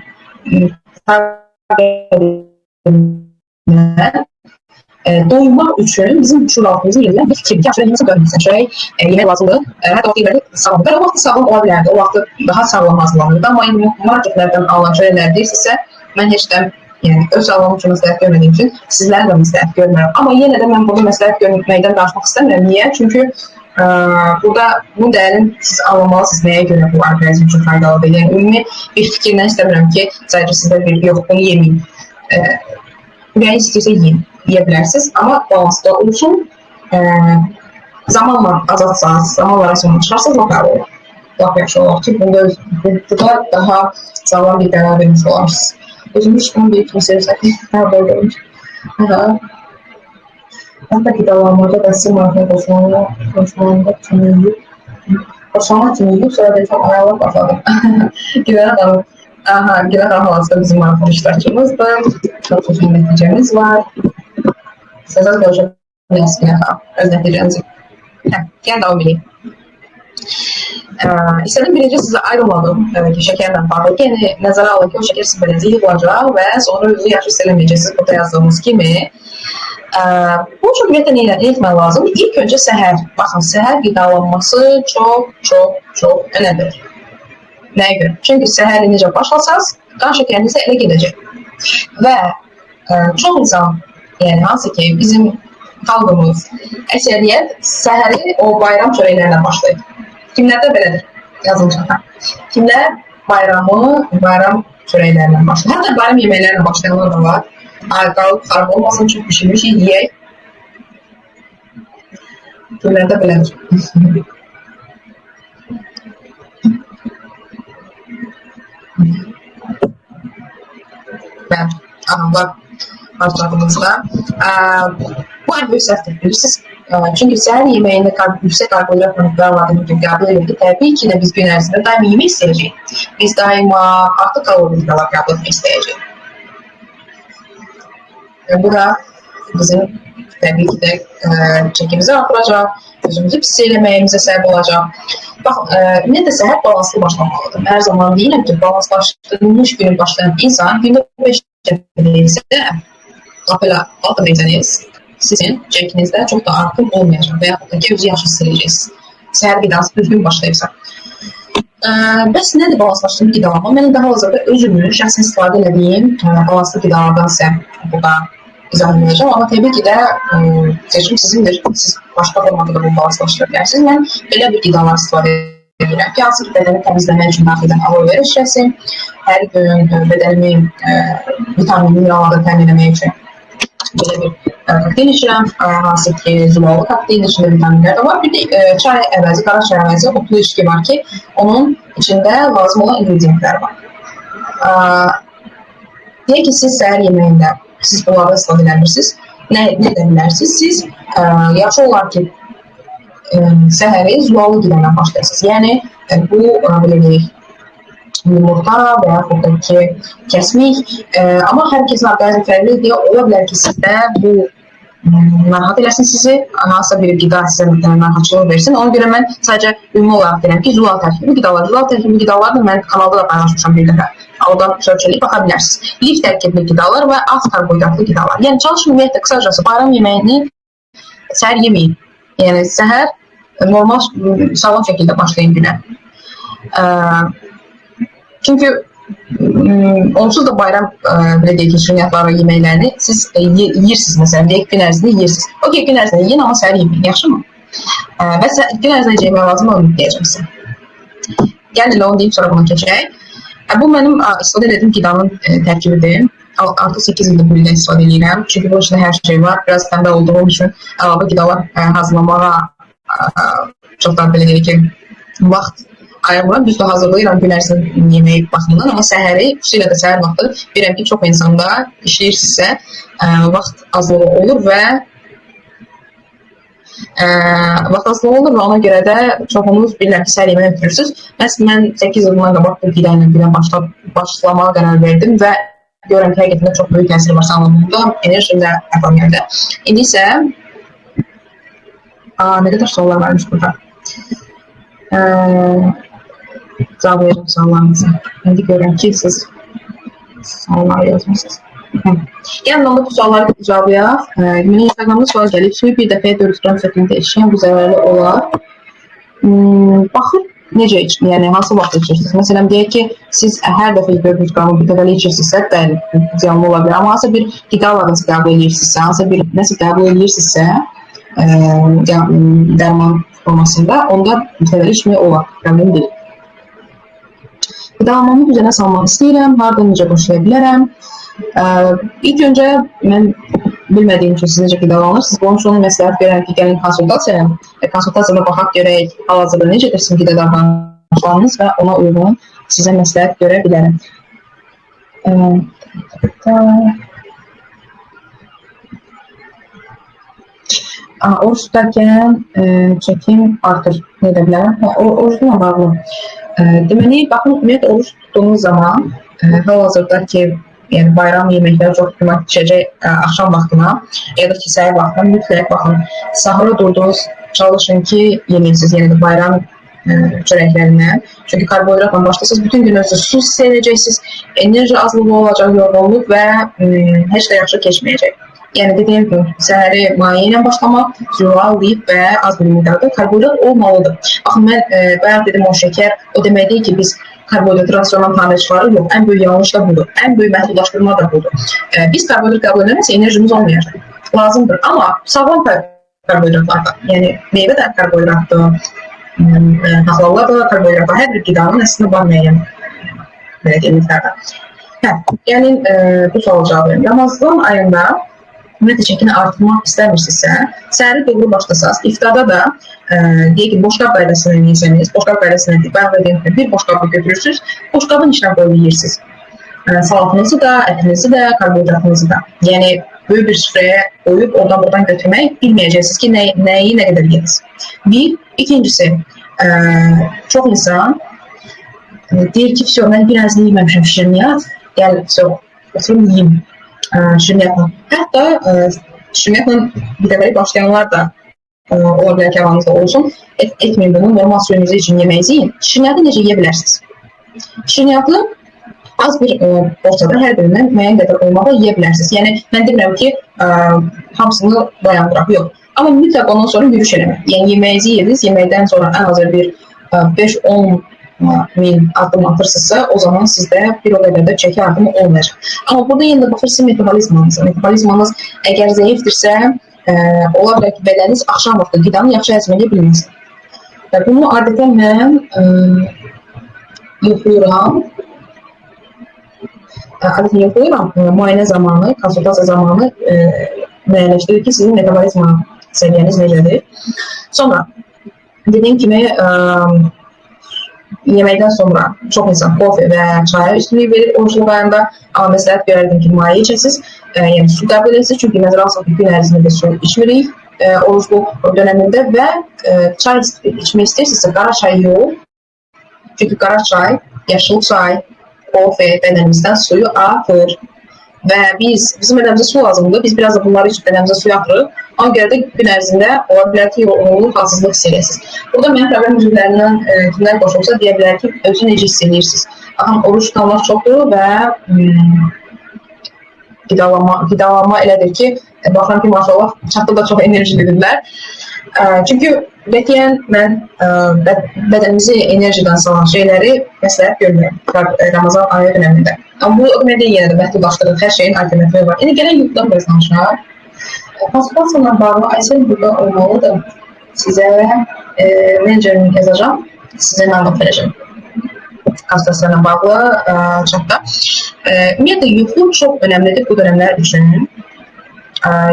Speaker 1: doymaq üçün bizim şuuraltımızın yerindən bir fikir, ki, aşırı dönmüşsən, çörək yemək lazımdır, hətta vaxt yemək sağlam. Bəli, o vaxt sağlam ola bilərdi, o vaxt daha sağlam hazırlanırdı. Amma marketlərdən alınan çörəklər deyirsinizsə, mən heç də öz sağlamım üçün məsləhət görmədiyim üçün sizlərə də məsləhət görmürəm. Amma yenə də mən burada məsləhət görməkdən danışmaq istəmirəm. Niyə? Çünki burada bu dəyərin siz anlamalısınız nəyə görə bu orqanizm üçün faydalıdır. Yəni, ümumi bir fikirlə istəmirəm ki, sadəcə sizdə bir yox, bunu yeməyin. Ürəyi istəyirsə yiyin, yeyə bilərsiniz, amma balansda olsun, zamanla azadsınız, zamanla rasyonla çıxarsınız, laf olur. Laf yaxşı olar ki, burada daha sağlam bir qərar vermiş olarsınız. Özümüz bunu bir kimi sevirsək, hər görmüş. Hətta qidalanmada da sizin marifət qoşulanında kimiyib, qoşulanma kimiyib, sonra da çox ayarlar başladım. Gilərə qalıb. Gilə qalmalısı bizim marifət iştirakçımızdır. Çox xoşun nəticəmiz var. Sizə görüşək öz nəticənizi. Gəlin davam edeyim. İstədim birinci sizə ayrılmadım şəkərlə bağlı. Yəni, nəzərə alın ki, o şəkər sizin bədənizə yığılacaq və sonra özü yaxşı hiss eləməyəcəksiniz burada yazdığımız kimi. Bu üçün ümumiyyətlə nə etmək lazımdır? İlk öncə səhər. Baxın, səhər qidalanması çox önəmlidir. Nəyə görə? Çünki səhəri necə başlasaz, qan şəkəriniz elə gedəcək. Və çox insan, yəni hansı ki, bizim xalqımız, əksəriyyət səhəri o bayram çörəklərlə başlayır. Kimlərdə belədir? Yazılacaq. Kimlər bayram çörəklərlə başlayır? Hətta bayram yeməklərlə başlayanlar da var. Qalıb xarab olmasın üçün pişirmiş yiyək. Kimlərdə belədir? Bəli, var arzularımızda. Bu ən böyük səhvdir, bilirsiniz. Çünki səhər yeməyində yüksək karbohidrat miqdarlarını qəbul edir. Təbii ki, biz gün ərzində daima yemək istəyəcəyik. Biz daima artıq kalori miqdarlar qəbul etmək istəyəcəyik. Bu da bizim təbii ki də çəkimizi artıracaq, özümüzü pis eləməyimizə səbəb olacaq. Bax, ümumiyyətlə səhər balanslı başlamalıdır. Hər zaman deyirəm ki, balanslaşdırılmış günü başlayan insan gündə 5 dəfə deyilsə, lap elə 6 deyəcəniz, sizin çəkinizdə çox da artım olmayacaq və yaxud da ki, özü yaxşı hiss edəcəksiniz. Səhər qidası düzgün başlayırsa. Bəs nədir balanslaşdırma qidalanma? Mən daha hazırda özümün şəxsən istifadə edədiyim balanslı qidalardan sizə burada izah edəcəm. Amma təbii ki də seçim sizindir. Siz başqa formada da bu balanslaşdıra bilərsiniz. Mən belə bir qidalar istifadə edirəm ki, hansı ki bədəni təmizləmək üçün daxildən aloe vera şişəsi, hər gün bədənimi vitamin, minerallarla təmin etmək üçün belə bir kokteyl içirəm, hansı ki zulalı kokteyl içində vitaminlər də var. Bir də çay əvəzi, qara çay əvəzi otlu içki var ki, onun içində lazım olan ingrediyentlər var. Deyək ki, siz səhər yeməyində siz bunları istifadə edirsiniz. Nə edə bilərsiniz? Siz yaxşı olar ki, səhəri zulalı qidayla başlayasınız. Yəni, bu, belə deyək, yumurta və yaxud da ki, kəsmik. Amma hər kəsin orqanizmi fərqlidir. Ola bilər ki, sizdə bu narahat eləsin sizi, hansısa bir qida sizə narahatçılıq versin. Ona görə mən sadəcə ümumi olaraq deyirəm ki, zulalı tərkibli qidalar. Zulalı tərkibli qidaları da mən kanalda da paylaşmışam bir dəfə. Oradan sörçələyib baxa bilərsiniz. Lif tərkibli qidalar və az karbohidratlı qidalar. Yəni, çalışın ümumiyyətlə, qısacası bayram yeməyini səhər yeməyin. Yəni, səhər normal, sağlam şəkildə başlayın günə. Çünki onsuz da bayram belə deyək ki, şirniyyatları yeməklərini siz yeyirsiniz, məsələn, deyək gün ərzində yeyirsiniz. Okey, gün ərzində yeyin, amma səhər yeməyin, yaxşı mı? Və gün ərzində yemək lazım onu deyəcəm sizə. Gəlin, onu deyim, sonra buna keçək. Bu mənim istifadə edədiyim qidanın tərkibidir. 6-8 ildir bu ildən istifadə edirəm. Çünki bu içində hər şey var. Biraz tənbəl olduğum üçün əlavə qidalar hazırlamağa çox da belə deyək ki, vaxt ayırmıram. Düzdür, hazırlayıram gün ərzində yemək baxımından. Amma səhəri, xüsusilə də səhər vaxtı bilirəm ki, çox insanda işləyirsinizsə vaxt azlığı olur və ona görə də çoxunuz bilirəm ki, səhər yeməyə ötürürsünüz. Mən 8 il bundan qabaq bu qida ilə günə başlamağa qərar verdim və görürəm ki, həqiqətində çox böyük təsir var sağlamlığımda, enerjimdə, əqamiyəmdə. İndi isə nə qədər suallar varmış burada. Cavablayacağım suallarınızı. İndi görürəm ki, siz suallar yazmışsınız. Yəni, onda bu sualları cavablayaq. Mənə Instagramda sual gəlib, suyu bir dəfəyə 4 qram şəklində içən bu zərərli olar. Baxın, necə için, yəni hansı vaxt içirsiniz? Məsələn, deyək ki, siz hər dəfə 400 qramı bir dəfəli içirsinizsə, bəli, ziyanlı ola bilər. Amma hansısa bir qidalarınızı qəbul edirsinizsə, hansısa bir nəsə qəbul edirsinizsə, dərman formasında, onda bir dəfəli içmək olar, problem deyil. Qidalanmamı düzənə salmaq istəyirəm, harada necə başlaya bilərəm? İlk öncə mən bilmədiyim üçün siz necə qidalanırsınız. Bunun üçün məsləhət görürəm ki, gəlin konsultasiyaya. Konsultasiyada baxaq görək, hal-hazırda necədir sizin qida davranışlarınız və ona uyğun sizə məsləhət görə bilərəm. Oruç tutarkən çəkim artır. Nə edə bilərəm? Orucla bağlı. Deməli, baxın, ümumiyyətlə oruç tutduğunuz zaman hal-hazırda ki, yəni bayram yeməkləri çox güman düşəcək axşam vaxtına, ya da ki, səhər vaxtına mütləq baxın. Sahura durduğunuz çalışın ki, yeməyəsiz, yəni də bayram çörəklərindən. Çünki karbohidratla başlasınız, bütün gün özünüzü susuz hiss edəcəksiniz, enerji azlığı olacaq, yorğunluq və heç də yaxşı keçməyəcək. Yəni dediyim kimi, səhəri maye ilə başlamaq, zülal, lif və az bir miqdarda karbohidrat olmalıdır. Baxın, mən bayaq dedim o şəkər, o demək deyil ki, biz karbohidrat rasyondan tamir çıxarır, yox, ən böyük yanlış da budur, ən böyük məhdudlaşdırma da budur. Biz karbohidrat qəbul edəməsə enerjimiz olmayacaq, lazımdır. Amma sağlam karbohidratlarda, yəni meyvə də karbohidratdır, taxlallar da karbohidratdır, hər bir qidanın əslində var müəyyən belə deyil miqdarda. Gəlin bu sualı cavab verim. Ramazan ayında ümumiyyətlə çəkini artırmaq istəmirsinizsə, səhəri doğru başlasaq, iftada da deyək ki, boşqab qaydasını yeyirsiniz, boşqab qaydasını bir boşqabı götürürsünüz, boşqabın içinə qoyub yeyirsiniz. Salatınızı da, ətinizi də, karbohidratınızı da. Yəni, böyük bir süfrəyə qoyub oradan-buradan götürmək bilməyəcəksiniz ki, nəyi nə qədər yediniz. Bir, ikincisi, çox insan deyir ki, mən bir əzli yeməmişəm şirniyyat, gəl, oturum yiyeyim. Şirniyyatla. Hətta şirniyyatla bir dəfəli başlayanlar da ola bilər ki, aranızda olsun. Etməyin bunu, normal suyunuzu için yeməyizi yiyin. Şirniyyatı necə yeyə bilərsiniz? Şirniyyatı Az bir porsiyada hər birindən müəyyən qədər olmağı yeyə bilərsiniz. Yəni mən demirəm ki, hamısını dayandıraq, yox. Amma mütləq ondan sonra yürüyüş eləmək. Yəni yeməyinizi yediniz, yeməkdən sonra ən azı bir 5-10 min addım atırsınızsa, o zaman sizdə bir o qədər də çəki artımı olmayacaq. Amma burada yenə də baxırsınız metabolizmanıza. Metabolizmanız əgər zəifdirsə, ola bilər ki, bədəniniz axşam vaxtı qidanı yaxşı həzm edə bilməz. Və bunu adətən mən yoxlayıram. Adətən yoxlayıram, müayinə zamanı, konsultasiya zamanı müəyyənləşdirir ki, sizin metabolizma səviyyəniz necədir. Sonra, dediyim kimi, yeməkdən sonra çox insan kofe və çaya üstünlük verir orucluq ayında. Amma məsləhət görərdim ki, maye içəsiniz, yəni su qəbul edirsiniz. Çünki məsələn, asıl gün ərzində biz su içmirik orucluq dönəmində və çay içmək istəyirsinizsə, qara çay yox. Çünki qara çay, yaşıl çay, kofe bədənimizdən suyu atır. Və bizim bədənimizə su lazımdır. Biz biraz da bunları içib bədənimizə suyu atırıq. Ona görə də gün ərzində ola bilər ki, yorğunluq, halsızlıq hiss edirsiniz. Burada mənim problem üzvlərindən kimlər qoşulsa deyə bilər ki, özü necə hiss edirsiniz. Baxın, oruç tutanlar çoxdur və qidalanma elədir ki, baxıram ki, maşallah, çatda da çox enerjilidirlər. Çünki qətiyyən mən bədənimizi enerjidən salan şeyləri məsləhət görmürəm Ramazan ayı dönəmində. Amma bu demək yenə də məhdudlaşdırır, hər şeyin alternativi var. İndi gələn yuxudan biraz danışaq. Konsultasiyalarla bağlı Aysel burada olmalıdır. Sizə menacerimi yazacağam, sizə məlumat verəcəm. Konsultasiyalarla bağlı çatda. Ümumiyyətlə, yuxu çox önəmlidir bu dönəmlər üçün.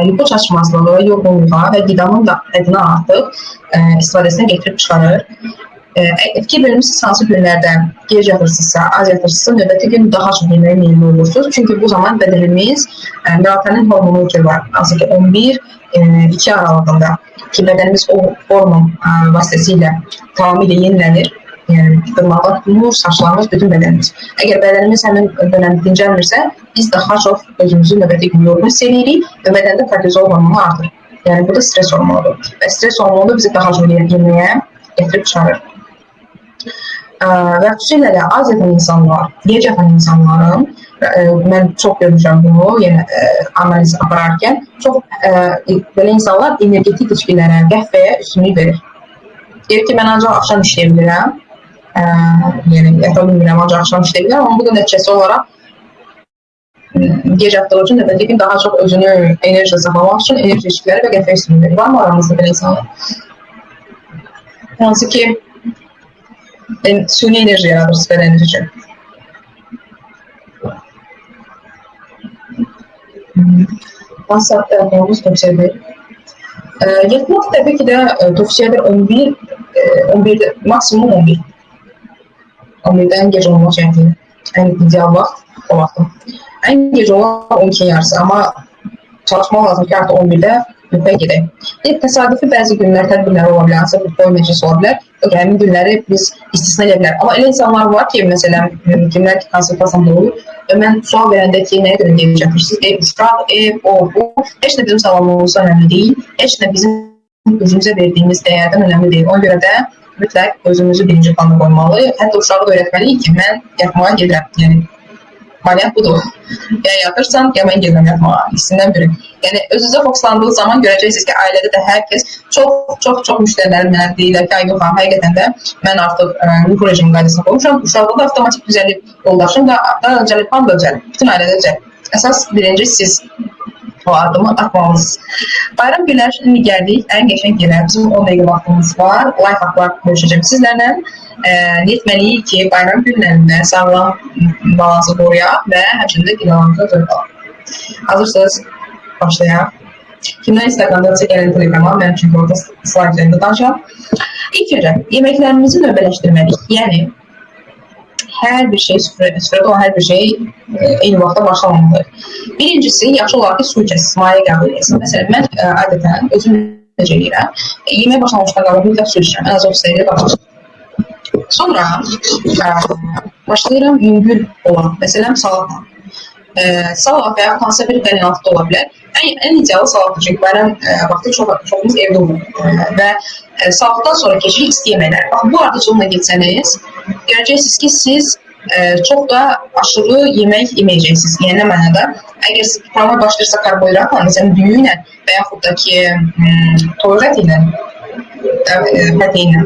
Speaker 1: Yuxu çaşmazlığı, yorğunluğa və qidanın da ədinə artıq istifadəsinə getirib çıxarır. Fikir vermişsiniz hansı günlərdə gec yatırsınızsa, az yatırsınızsa, növbəti gün daha çox yeməyə meyilli olursunuz. Çünki bu zaman bədənimiz melatonin hormonu var. Hansı ki 11-2 aralığında ki bədənimiz o hormon vasitəsilə tamamilə yenilənir. Yəni, dırmaqlar tutulur, saçlarımız, bütün bədənimiz. Əgər bədənimiz həmin dönəm dincəlmirsə, biz daha çox özümüzü növbəti gün yorğun hiss edirik və bədəndə kortizol hormonu artır. Yəni, bu da stres hormonudur. Və stres hormonu da bizi daha çox yeməyə gətirib çıxarır. Və xüsusilə də az yatan insanlar, gec yatan insanların, mən çox görmüşəm bunu, yəni analiz apararkən, çox belə insanlar energetik içkilərə, qəhvəyə üstünlük verir. Deyir ki, mən ancaq axşam işləyə bilirəm, yəni yata bilmirəm, ancaq axşam işləyə bilirəm, amma bu da nəticəsi olaraq gec yatdığı üçün növbəti gün daha çox özünü enerjiyə saxlamaq üçün enerji içkiləri və qəhvə üstünlük verir. Var mı aramızda belə insanlar? Hansı ki, suni enerji yaradırsınız bədəniniz üçün. Hansı saat telefonumuz tövsiyədir? Yatmaq təbii ki də tövsiyədir 11, maksimum 11. 11-dən gec olmaq şəkli. Ən ideal vaxt o vaxtdır. Ən gec olan 12 yarısı, amma çalışmaq lazım ki, artıq 11-də yuxuya gedək. Təsadüfi bəzi günlər tədbirləri ola bilər, hansı bir boy məclisi ola bilər. Həmin günləri biz istisna edə bilər. Amma elə insanlar var ki, məsələn, kimlər ki, konsultasiyamda olur, mən sual verəndə ki, nəyə görə gec yatırsınız? Uşaq, ev, bu, heç nə bizim sağlamlığımızda önəmli deyil, heç nə bizim özümüzə verdiyimiz dəyərdən önəmli deyil. Ona görə də mütləq özümüzü birinci plana qoymalı. Hətta uşağı da öyrətməliyik ki, mən yatmağa gedirəm. Yəni, variant budur. Ya yatırsan, ya mən gedirəm yatmağa. İkisindən biri. Yəni, özünüzə fokuslandığı zaman görəcəksiniz ki, ailədə də hər kəs çox müştərilərim mənə deyirlər ki, ay yoxam, həqiqətən də mən artıq yuxu rejimi qaydasına qoymuşam. Uşaqda da avtomatik düzəlib, yoldaşım da düzəlib, pan da düzəlib. Bütün ailədə düzəlib. Əsas birinci siz o addımı atmalısınız. Bayram günləri indi gəldik, ən qəşəng yerlər. Bizim 10 dəqiqə vaxtımız var. Life hacklar görüşəcəm sizlərlə. Etməliyik ki, bayram günlərində sağlam balansı qoruyaq və həmçində qidalarımıza zövq alaq. Hazırsınız? Başlayaq. Kimdən Instagramda gələn teleqrama, mən çünki orada slaydlarında danışam. İlk öncə, yeməklərimizi növbələşdirməliyik. Yəni, hər bir şey, süfrədə olan hər bir şey eyni vaxtda başlamamalıdır. Birincisi, yaxşı olaraq ki, su içəsiniz, maye qəbul edəsiniz. Məsələn, mən adətən özüm necə eləyirəm, yeməyə başlamışdan qabaq mütləq su içirəm, ən az 30 dəqiqə başlayacaq. Sonra başlayıram yüngül olan, məsələn, salatla. Salat və ya hansısa bir qəlinatı da ola bilər. Ən idealı salatdır, çünki bayram vaxtı çoxumuz evdə olur və salatdan sonra keçirik isti yeməklər. Baxın, bu arada sonuna geçsəniz, görəcəksiniz ki, siz Çok da aşırı yemək yeməyəcəksiniz. Yəni nə mənada? Əgər siz plana başlayırsa karbohidratla, məsələn düyü ilə və yaxud da ki toyuq əti ilə, əti ilə,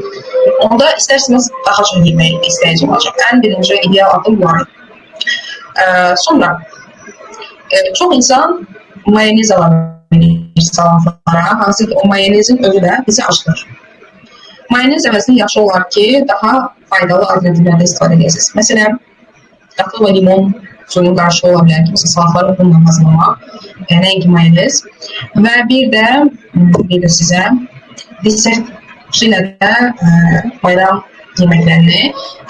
Speaker 1: onda istərsiniz daha çox yemək istəyəcək olacaq. Ən birinci ideal adım var. Sonra çox insan mayonez alabilir salatlara, hansı ki o mayonezin özü də bizi açdır. Mayonez əvəzində yaxşı olar ki, daha faydalı alternativlərdə istifadə edəsiniz. Məsələn, qatı və limon suyunun qarşı ola bilər ki, salatları bununla hazırlamaq, nəinki mayonez. Və bir də sizə desert ilə də bayram yeməklərini,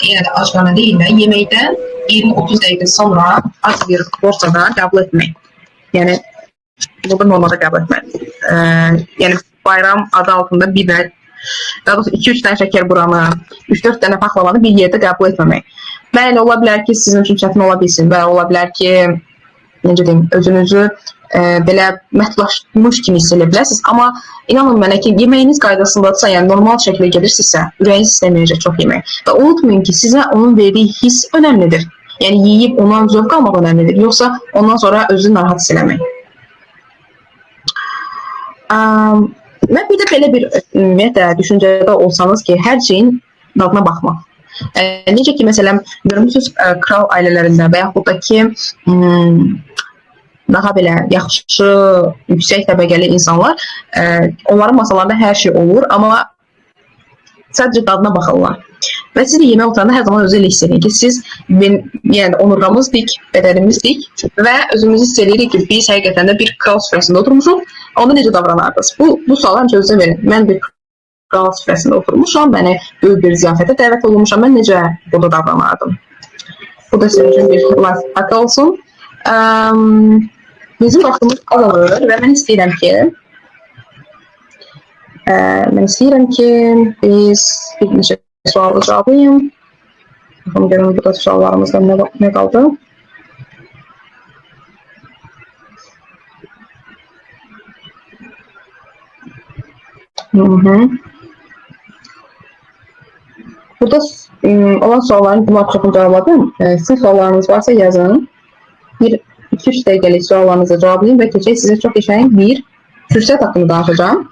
Speaker 1: yenə də ac qarnına deyil də, yeməkdən 20-30 dəqiqə sonra az bir porsiyada qəbul etmək. Yəni, burada normalda qəbul etmək. Yəni, bayram adı altında bir də daha doğrusu 2-3 dənə şəkər buranı, 3-4 dənə paxlavanı bir yerdə qəbul etməmək. Bəli, ola bilər ki, sizin üçün çətin ola bilsin və ola bilər ki, necə deyim, özünüzü belə məhdudlaşmış kimi hiss edə bilərsiniz. Amma inanın mənə ki, yeməyiniz qaydasındadırsa, yəni normal şəkildə gedirsinizsə, ürəyiniz istəməyəcək çox yemək. Və unutmayın ki, sizə onun verdiyi hiss önəmlidir. Yəni, yeyib ondan zövq almaq önəmlidir. Yoxsa ondan sonra özünü narahat hiss eləmək. Və bir də belə bir ümumiyyətlə düşüncədə olsanız ki, hər şeyin dadına baxmaq. Necə ki, məsələn, görmüsünüz kral ailələrində və yaxud da ki, daha belə yaxşı, yüksək təbəqəli insanlar, onların masalarında hər şey olur, amma sadəcə dadına baxırlar. Və siz də yemək oturanda hər zaman özü ilə hiss edin ki, siz yəni onurğamız dik, bədənimiz dik və özümüzü hiss edirik ki, biz həqiqətən də bir kral süfrəsində oturmuşuq, onda necə davranardınız? Bu suallar özünüzə verin. Mən bir kral süfrəsində oturmuşam, məni böyük bir ziyafətə dəvət olunmuşam, mən necə burada davranardım? Bu da sizin üçün bir life hack olsun. Bizim vaxtımız azalır və mən istəyirəm ki, biz bir neçə sualı cavablayayım. Baxın, görün, burada suallarımızda nə qaldı? Burada olan sualların bunlar çoxunu cavabladım. Sizin suallarınız varsa yazın. Bir 2-3 dəqiqəlik suallarınızı cavablayın və keçək sizə çox qəşəng bir fürsət haqqında danışacağım.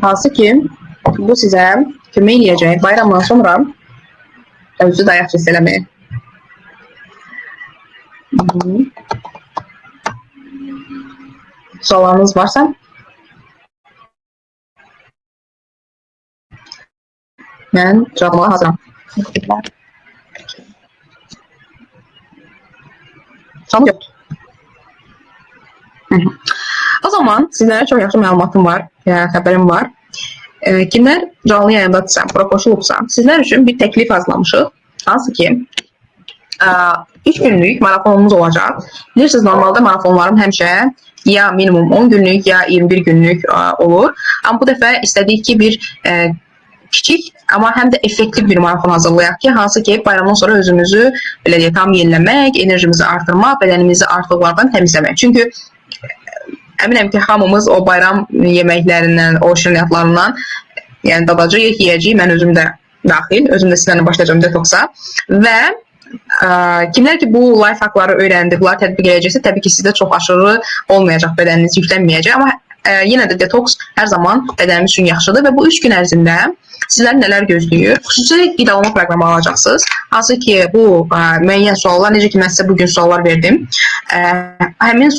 Speaker 1: Hansı ki, bu sizə kömək eləyəcək bayramdan sonra özünüzü daha yaxşı hiss eləməyə. Suallarınız varsa mən cavablamaya hazıram. Sualım yoxdur. O zaman sizlərə çox yaxşı məlumatım var, xəbərim var. Kimlər canlı yayındadırsa, bura qoşulubsa, sizlər üçün bir təklif hazırlamışıq. Hansı ki, 3 günlük marafonumuz olacaq. Bilirsiniz, normalda marafonlarım həmişə ya minimum 10 günlük, ya 21 günlük olur. Amma bu dəfə istədik ki, bir kiçik, amma həm də effektiv bir marafon hazırlayaq ki, hansı ki, bayramdan sonra özümüzü belə tam yeniləmək, enerjimizi artırmaq, bədənimizi artıqlardan təmizləmək. Çünki əminəm ki, hamımız o bayram yeməklərindən, o şirniyyatlarından yəni dadacağıq, yeyəcəyik, mən özüm də daxil, özüm də sizlərlə başlayacağım detoksa və kimlər ki, bu life hackları öyrəndi, bunları tətbiq edəcəksə, təbii ki, sizdə çox aşırı olmayacaq, bədəniniz yüklənməyəcək, amma yenə də detoks hər zaman bədənimiz üçün yaxşıdır və bu 3 gün ərzində sizləri nələr gözləyir? Xüsusi qidalama proqramı alacaqsınız. Hansı ki, bu müəyyən suallar, necə ki, mən sizə bugün suallar verdim. Həmin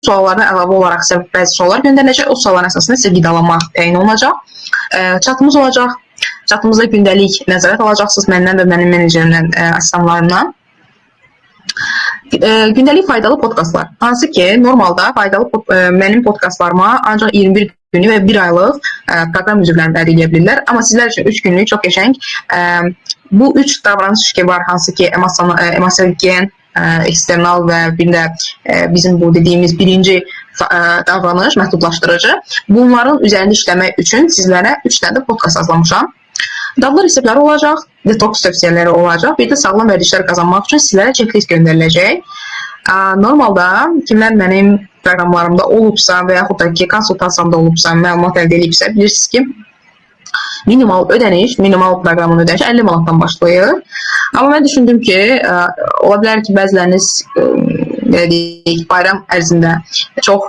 Speaker 1: suallardan əlavə olaraq sizə bəzi suallar göndəriləcək. O sualların əsasında sizə qidalama təyin olunacaq. Çatımız olacaq. Çatımızda gündəlik nəzarət alacaqsınız məndən və mənim menecerimdən, asistanlarımdan. Gündəlik faydalı podkastlar. Hansı ki, normalda faydalı mənim podkastlarıma ancaq 21 günlük və 1 aylıq proqram üzvlərini əldə edə bilirlər. Amma sizlər üçün 3 günlük çox qəşəng. Bu 3 davranış ki var, hansı ki, emosiogen, eksternal və bir də bizim bu dediyimiz birinci davranış, məhdudlaşdırıcı. Bunların üzərində işləmək üçün sizlərə 3 dənə də podkast hazırlamışam. Dadlı reseptləri olacaq, detoks tövsiyələri olacaq, bir də sağlam vərdişlər qazanmaq üçün sizlərə checklist göndəriləcək. Normalda kimlər mənim proqramlarımda olubsa və yaxud da ki, konsultasiyamda olubsa, məlumat əldə edibsə, bilirsiniz ki, minimal ödəniş, minimal proqramın ödənişi 50 manatdan başlayır. Amma mən düşündüm ki, ola bilər ki, bəziləriniz belə deyək, bayram ərzində çox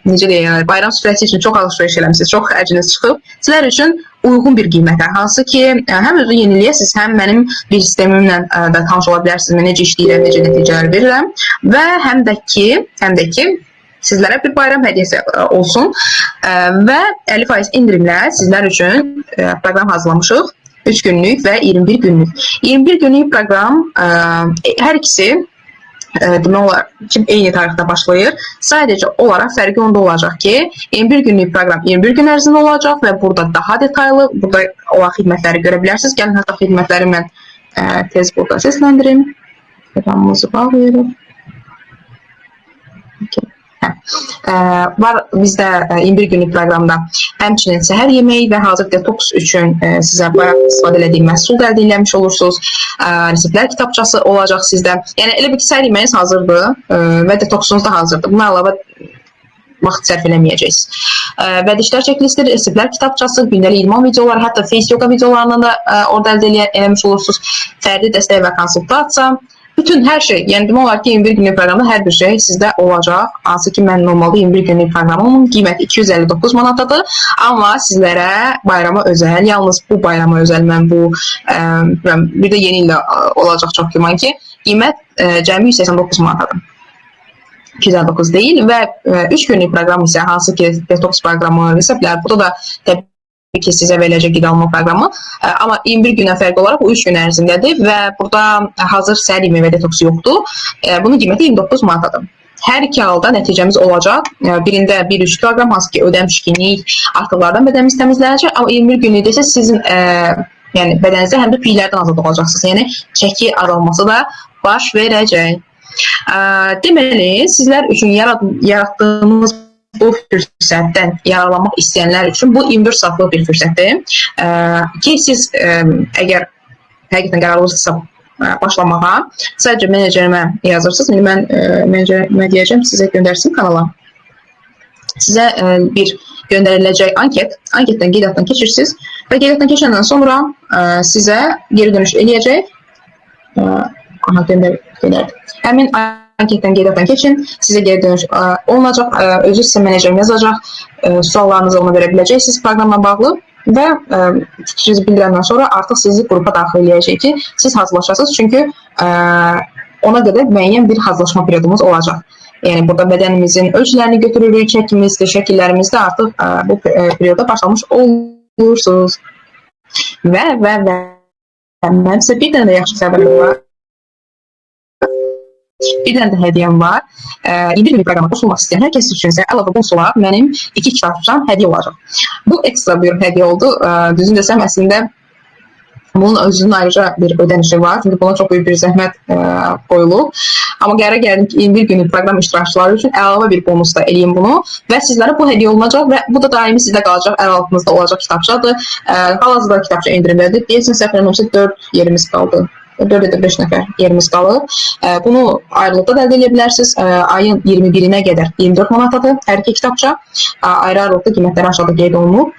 Speaker 1: necə deyək, bayram süfrəsi üçün çox alış-veriş eləmisiniz, çox xərciniz çıxıb. Sizlər üçün uyğun bir qiymətə, hansı ki, həm özü yeniləyəsiniz, həm mənim bir sistemimlə də tanış ola bilərsiniz, necə işləyirəm, necə nəticələr verirəm və həm də ki, sizlərə bir bayram hədiyyəsi olsun və 50% indirimlə sizlər üçün proqram hazırlamışıq. 3 günlük və 21 günlük. 21 günlük proqram hər ikisi demək olar ki, eyni tarixdə başlayır. Sadəcə olaraq fərqi onda olacaq ki, 21 günlük proqram 21 gün ərzində olacaq və burada daha detaylı, burada olan xidmətləri görə bilərsiniz. Gəlin, hətta xidmətləri mən tez burada səsləndirim. Proqramımızı bağlayırıq. Var bizdə 21 günlük proqramda həmçinin səhər yeməyi və hazır detoks üçün sizə bayaq istifadə etdiyim məhsul əldə etmiş olursunuz. Reseptlər kitabçası olacaq sizdə. Yəni elə bir ki, səhər yeməyiniz hazırdır və detoksunuz da hazırdır. Buna əlavə vaxt sərf eləməyəcəksiniz. Vərdişlər çeklisti, reseptlər kitabçası, gündəlik idman videoları, hətta face yoga videolarından da orada əldə etmiş olursunuz. Fərdi dəstək və konsultasiya. Bütün hər şey, yəni demək olar ki, 21 günlük proqramda hər bir şey sizdə olacaq. Hansı ki, mən normalda 21 günlük proqramımın qiyməti 259 manatadır. Amma sizlərə bayrama özəl, yalnız bu bayrama özəl mən bu, bir də yeni ildə olacaq çox güman ki, qiymət cəmi 189 manatadır. 259 deyil və 3 günlük proqram isə hansı ki, detoks proqramı, reseptlər, burada da təbii ki, sizə veriləcək qidalanma proqramı. Amma 21 gündən fərqli olaraq bu 3 gün ərzindədir və burada hazır səhər yeməyi və detoks yoxdur. Bunun qiyməti 29 manatadır. Hər iki halda nəticəmiz olacaq. Birində 1-3 kiloqram, hansı ki, ödəmişkinlik artıqlardan bədənimiz təmizlənəcək. Amma 21 günlükdə isə sizin yəni bədəninizdə həm də piylərdən azad olacaqsınız. Yəni çəki azalması da baş verəcək. Deməli, sizlər üçün yaratdığımız bu fürsətdən yararlanmaq istəyənlər üçün bu 24 saatlıq bir fürsətdir ki, siz əgər həqiqətən qərarlısınızsa başlamağa, sadəcə menecerime yazırsınız. İndi mən menecerime deyəcəm, sizə göndərsin kanala. Sizə bir göndəriləcək anketdən qeydiyyatdan keçirsiniz və qeydiyyatdan keçəndən sonra sizə geri dönüş eləyəcək. Həmin anketdən qeydiyyatdan keçin, sizə geri dönüş olunacaq, özü sizə menecerim yazacaq, suallarınızı ona verə biləcəksiniz proqramla bağlı və fikrinizi bildirəndən sonra artıq sizi qrupa daxil eləyəcək ki, siz hazırlaşasınız, çünki ona qədər müəyyən bir hazırlaşma periodumuz olacaq. Yəni, burada bədənimizin ölçülərini götürürük, çəkimizdə, şəkillərimizdə artıq bu perioda başlamış olursunuz. Və mən sizə bir dənə də yaxşı xəbərim var. Bir dənə də hədiyyəm var. 21 günlük proqrama qoşulmaq istəyən hər kəs üçün isə əlavə bonus olaraq mənim 2 kitabçam hədiyyə olacaq. Bu ekstra bir hədiyyə oldu. Düzün desəm, əslində bunun özünün ayrıca bir ödənişi var. Çünki buna çox böyük bir zəhmət qoyulub. Amma qərara gəldim ki, 21 günlük proqram iştirakçıları üçün əlavə bir bonus da eləyim bunu və sizlərə bu hədiyyə olunacaq və bu da daimi sizdə qalacaq, əl altınızda olacaq kitabçadır. Hal-hazırda kitabça endirimlədir. Deyəsin, səhv eləmirəmsə 4 yerimiz qaldı. 4-5 nəfər yerimiz qalıb. Bunu ayrılıqda da əldə edə bilərsiniz. Ayın 21-nə qədər 24 manatadır hər iki kitabça. Ayrı-ayrılıqda qiymətləri aşağıda qeyd olunub.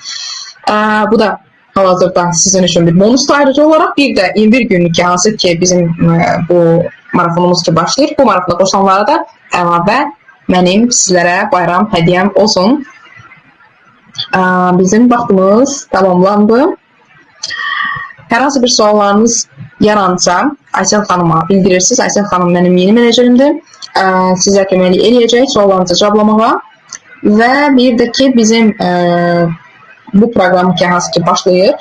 Speaker 1: Bu da hal-hazırda sizin üçün bir bonusdur ayrıca olaraq. Bir də 21 günlük ki, hansı ki bizim bu marafonumuz ki başlayır. Bu marafona qoşulanlara da əlavə mənim sizlərə bayram hədiyyəm olsun. Bizim vaxtımız tamamlandı. Hər hansı bir suallarınız yaransa Aysel xanıma bildirirsiniz. Aysel xanım mənim yeni menecerimdir. Sizə köməklik eləyəcək suallarınızı cevablamağa. Və bir də ki bizim bu proqramı ki hansı ki başlayır,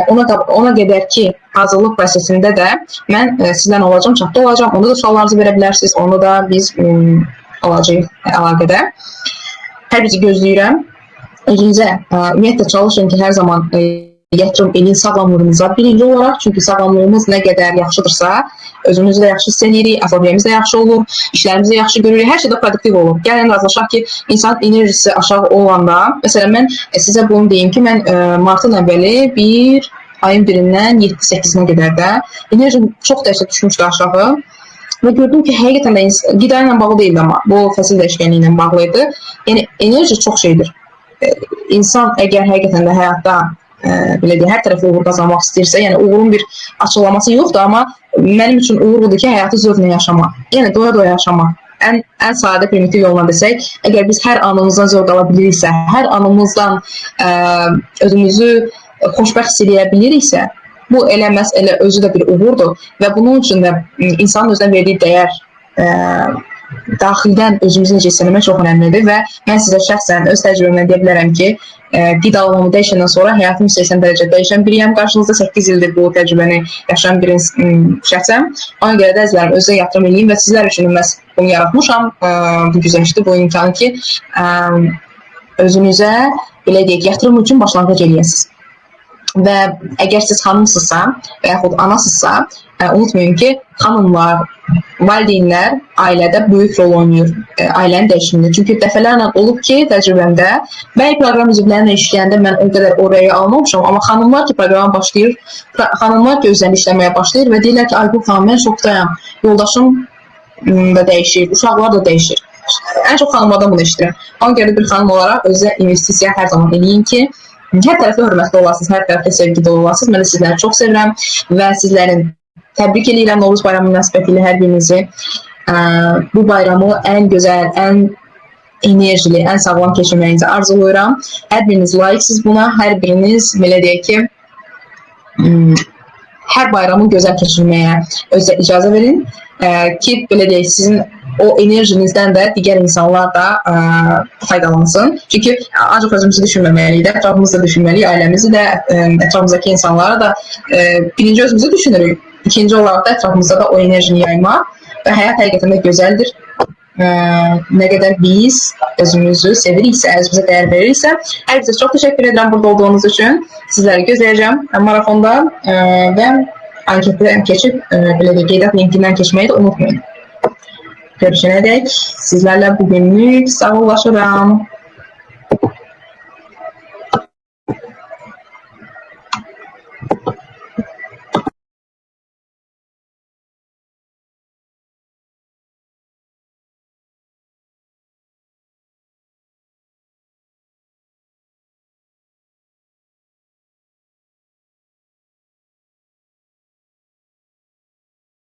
Speaker 1: ona qədər ki hazırlıq prosesində də mən sizdən olacağım, çatda olacağım. Onda da suallarınızı verə bilərsiniz. Onu da biz alacağıq əlaqədə. Hər bizi gözləyirəm. Özünüzə ümumiyyətlə çalışın ki, hər zaman yatırım elin sağlamlığımıza birinci olaraq. Çünki sağlamlığımız nə qədər yaxşıdırsa, özümüzü də yaxşı hiss edirik, asabiyyəmiz də yaxşı olur, işlərimiz də yaxşı görürük, hər şeydə produktiv olur. Gəlin razılaşaq ki, insan enerjisi aşağı olanda, məsələn, mən sizə bunu deyim ki, mən martın əvvəli bir ayın birindən 7-8-nə qədər də enerjim çox dəhşət düşmüşdü aşağı. Və gördüm ki, həqiqətən də qida ilə bağlı deyildi, amma bu fəsil dəyişkənliyi ilə bağlı idi. Yəni, enerji çox şeydir. İnsan əgər həqiqətən də həyatda belə deyək, hər tərəfli uğur qazanmaq istəyirsə, yəni uğurun bir açıqlaması yoxdur, amma mənim üçün uğur budur ki, həyatı zövqlə yaşamaq. Yəni doya-doya yaşamaq. Ən sadə primitiv yolla desək, əgər biz hər anımızdan zövq ala biliriksə, hər anımızdan özümüzü xoşbəxt hiss edə biliriksə, bu elə məhz elə özü də bir uğurdur və bunun üçün də insanın özünə verdiyi dəyər daxildən özümüzü necə hiss etmək çox önəmlidir və mən sizə şəxsən öz təcrübəmdən deyə bilərəm ki, qidalanmamı dəyişəndən sonra həyatım 180 dərəcə dəyişən biriyəm. Qarşınızda 8 ildir bu təcrübəni yaşayan bir şəxsəm. Ona görə də əzlərim özünə yatırım edeyim və sizlər üçün məhz bunu yaratmışam. Bu güzəştdir, bu imkanı ki, özünüzə belə deyək, yatırım üçün başlanğıc eləyəsiniz. Və əgər siz xanımsızsa və yaxud anasızsa, unutmayın ki, xanımlar, valideynlər ailədə böyük rol oynayır ailənin dəyişimində. Çünki dəfələrlə olub ki, təcrübəmdə bəzi proqram üzvlərinə işləyəndə mən o qədər oraya almamışam, amma xanımlar ki, proqrama başlayır, xanımlar ki, özlərini işləməyə başlayır və deyirlər ki, Ayqul xanım, mən şokdayam, yoldaşım da dəyişir, uşaqlar da dəyişir. Ən çox xanımlardan bunu eşidirəm. Ona görə bir xanım olaraq özünə investisiya hər zaman eləyin ki, hər tərəfli hörmətli olasınız, hər tərəfli sevgili olasınız. Mən də sizləri çox sevirəm və sizlərin təbrik edirəm Novruz bayramı münasibətilə hər birinizi. Bu bayramı ən gözəl, ən enerjili, ən sağlam keçirməyinizi arzulayıram. Hər biriniz layiqsiniz buna, hər biriniz belə deyək ki, hər bayramı gözəl keçirməyə özə icazə verin ki, belə deyək, sizin o enerjinizdən də digər insanlar da faydalansın. Çünki ancaq özümüzü düşünməməliyik, ətrafımızı da düşünməliyik, ailəmizi də, ətrafımızdakı insanlara da birinci özümüzü düşünürük. İkinci olaraq da ətrafımızda da o enerjini yaymaq və həyat həqiqətən də gözəldir. Nə qədər biz özümüzü seviriksə, özümüzə dəyər veririksə, hər bizə çox təşəkkür edirəm burada olduğunuz üçün. Sizləri gözləyəcəm marafonda və anketdən keçib, belə də qeydiyyat linkindən keçməyi də unutmayın. Görüşənədək sizlərlə bugünlük sağollaşıram.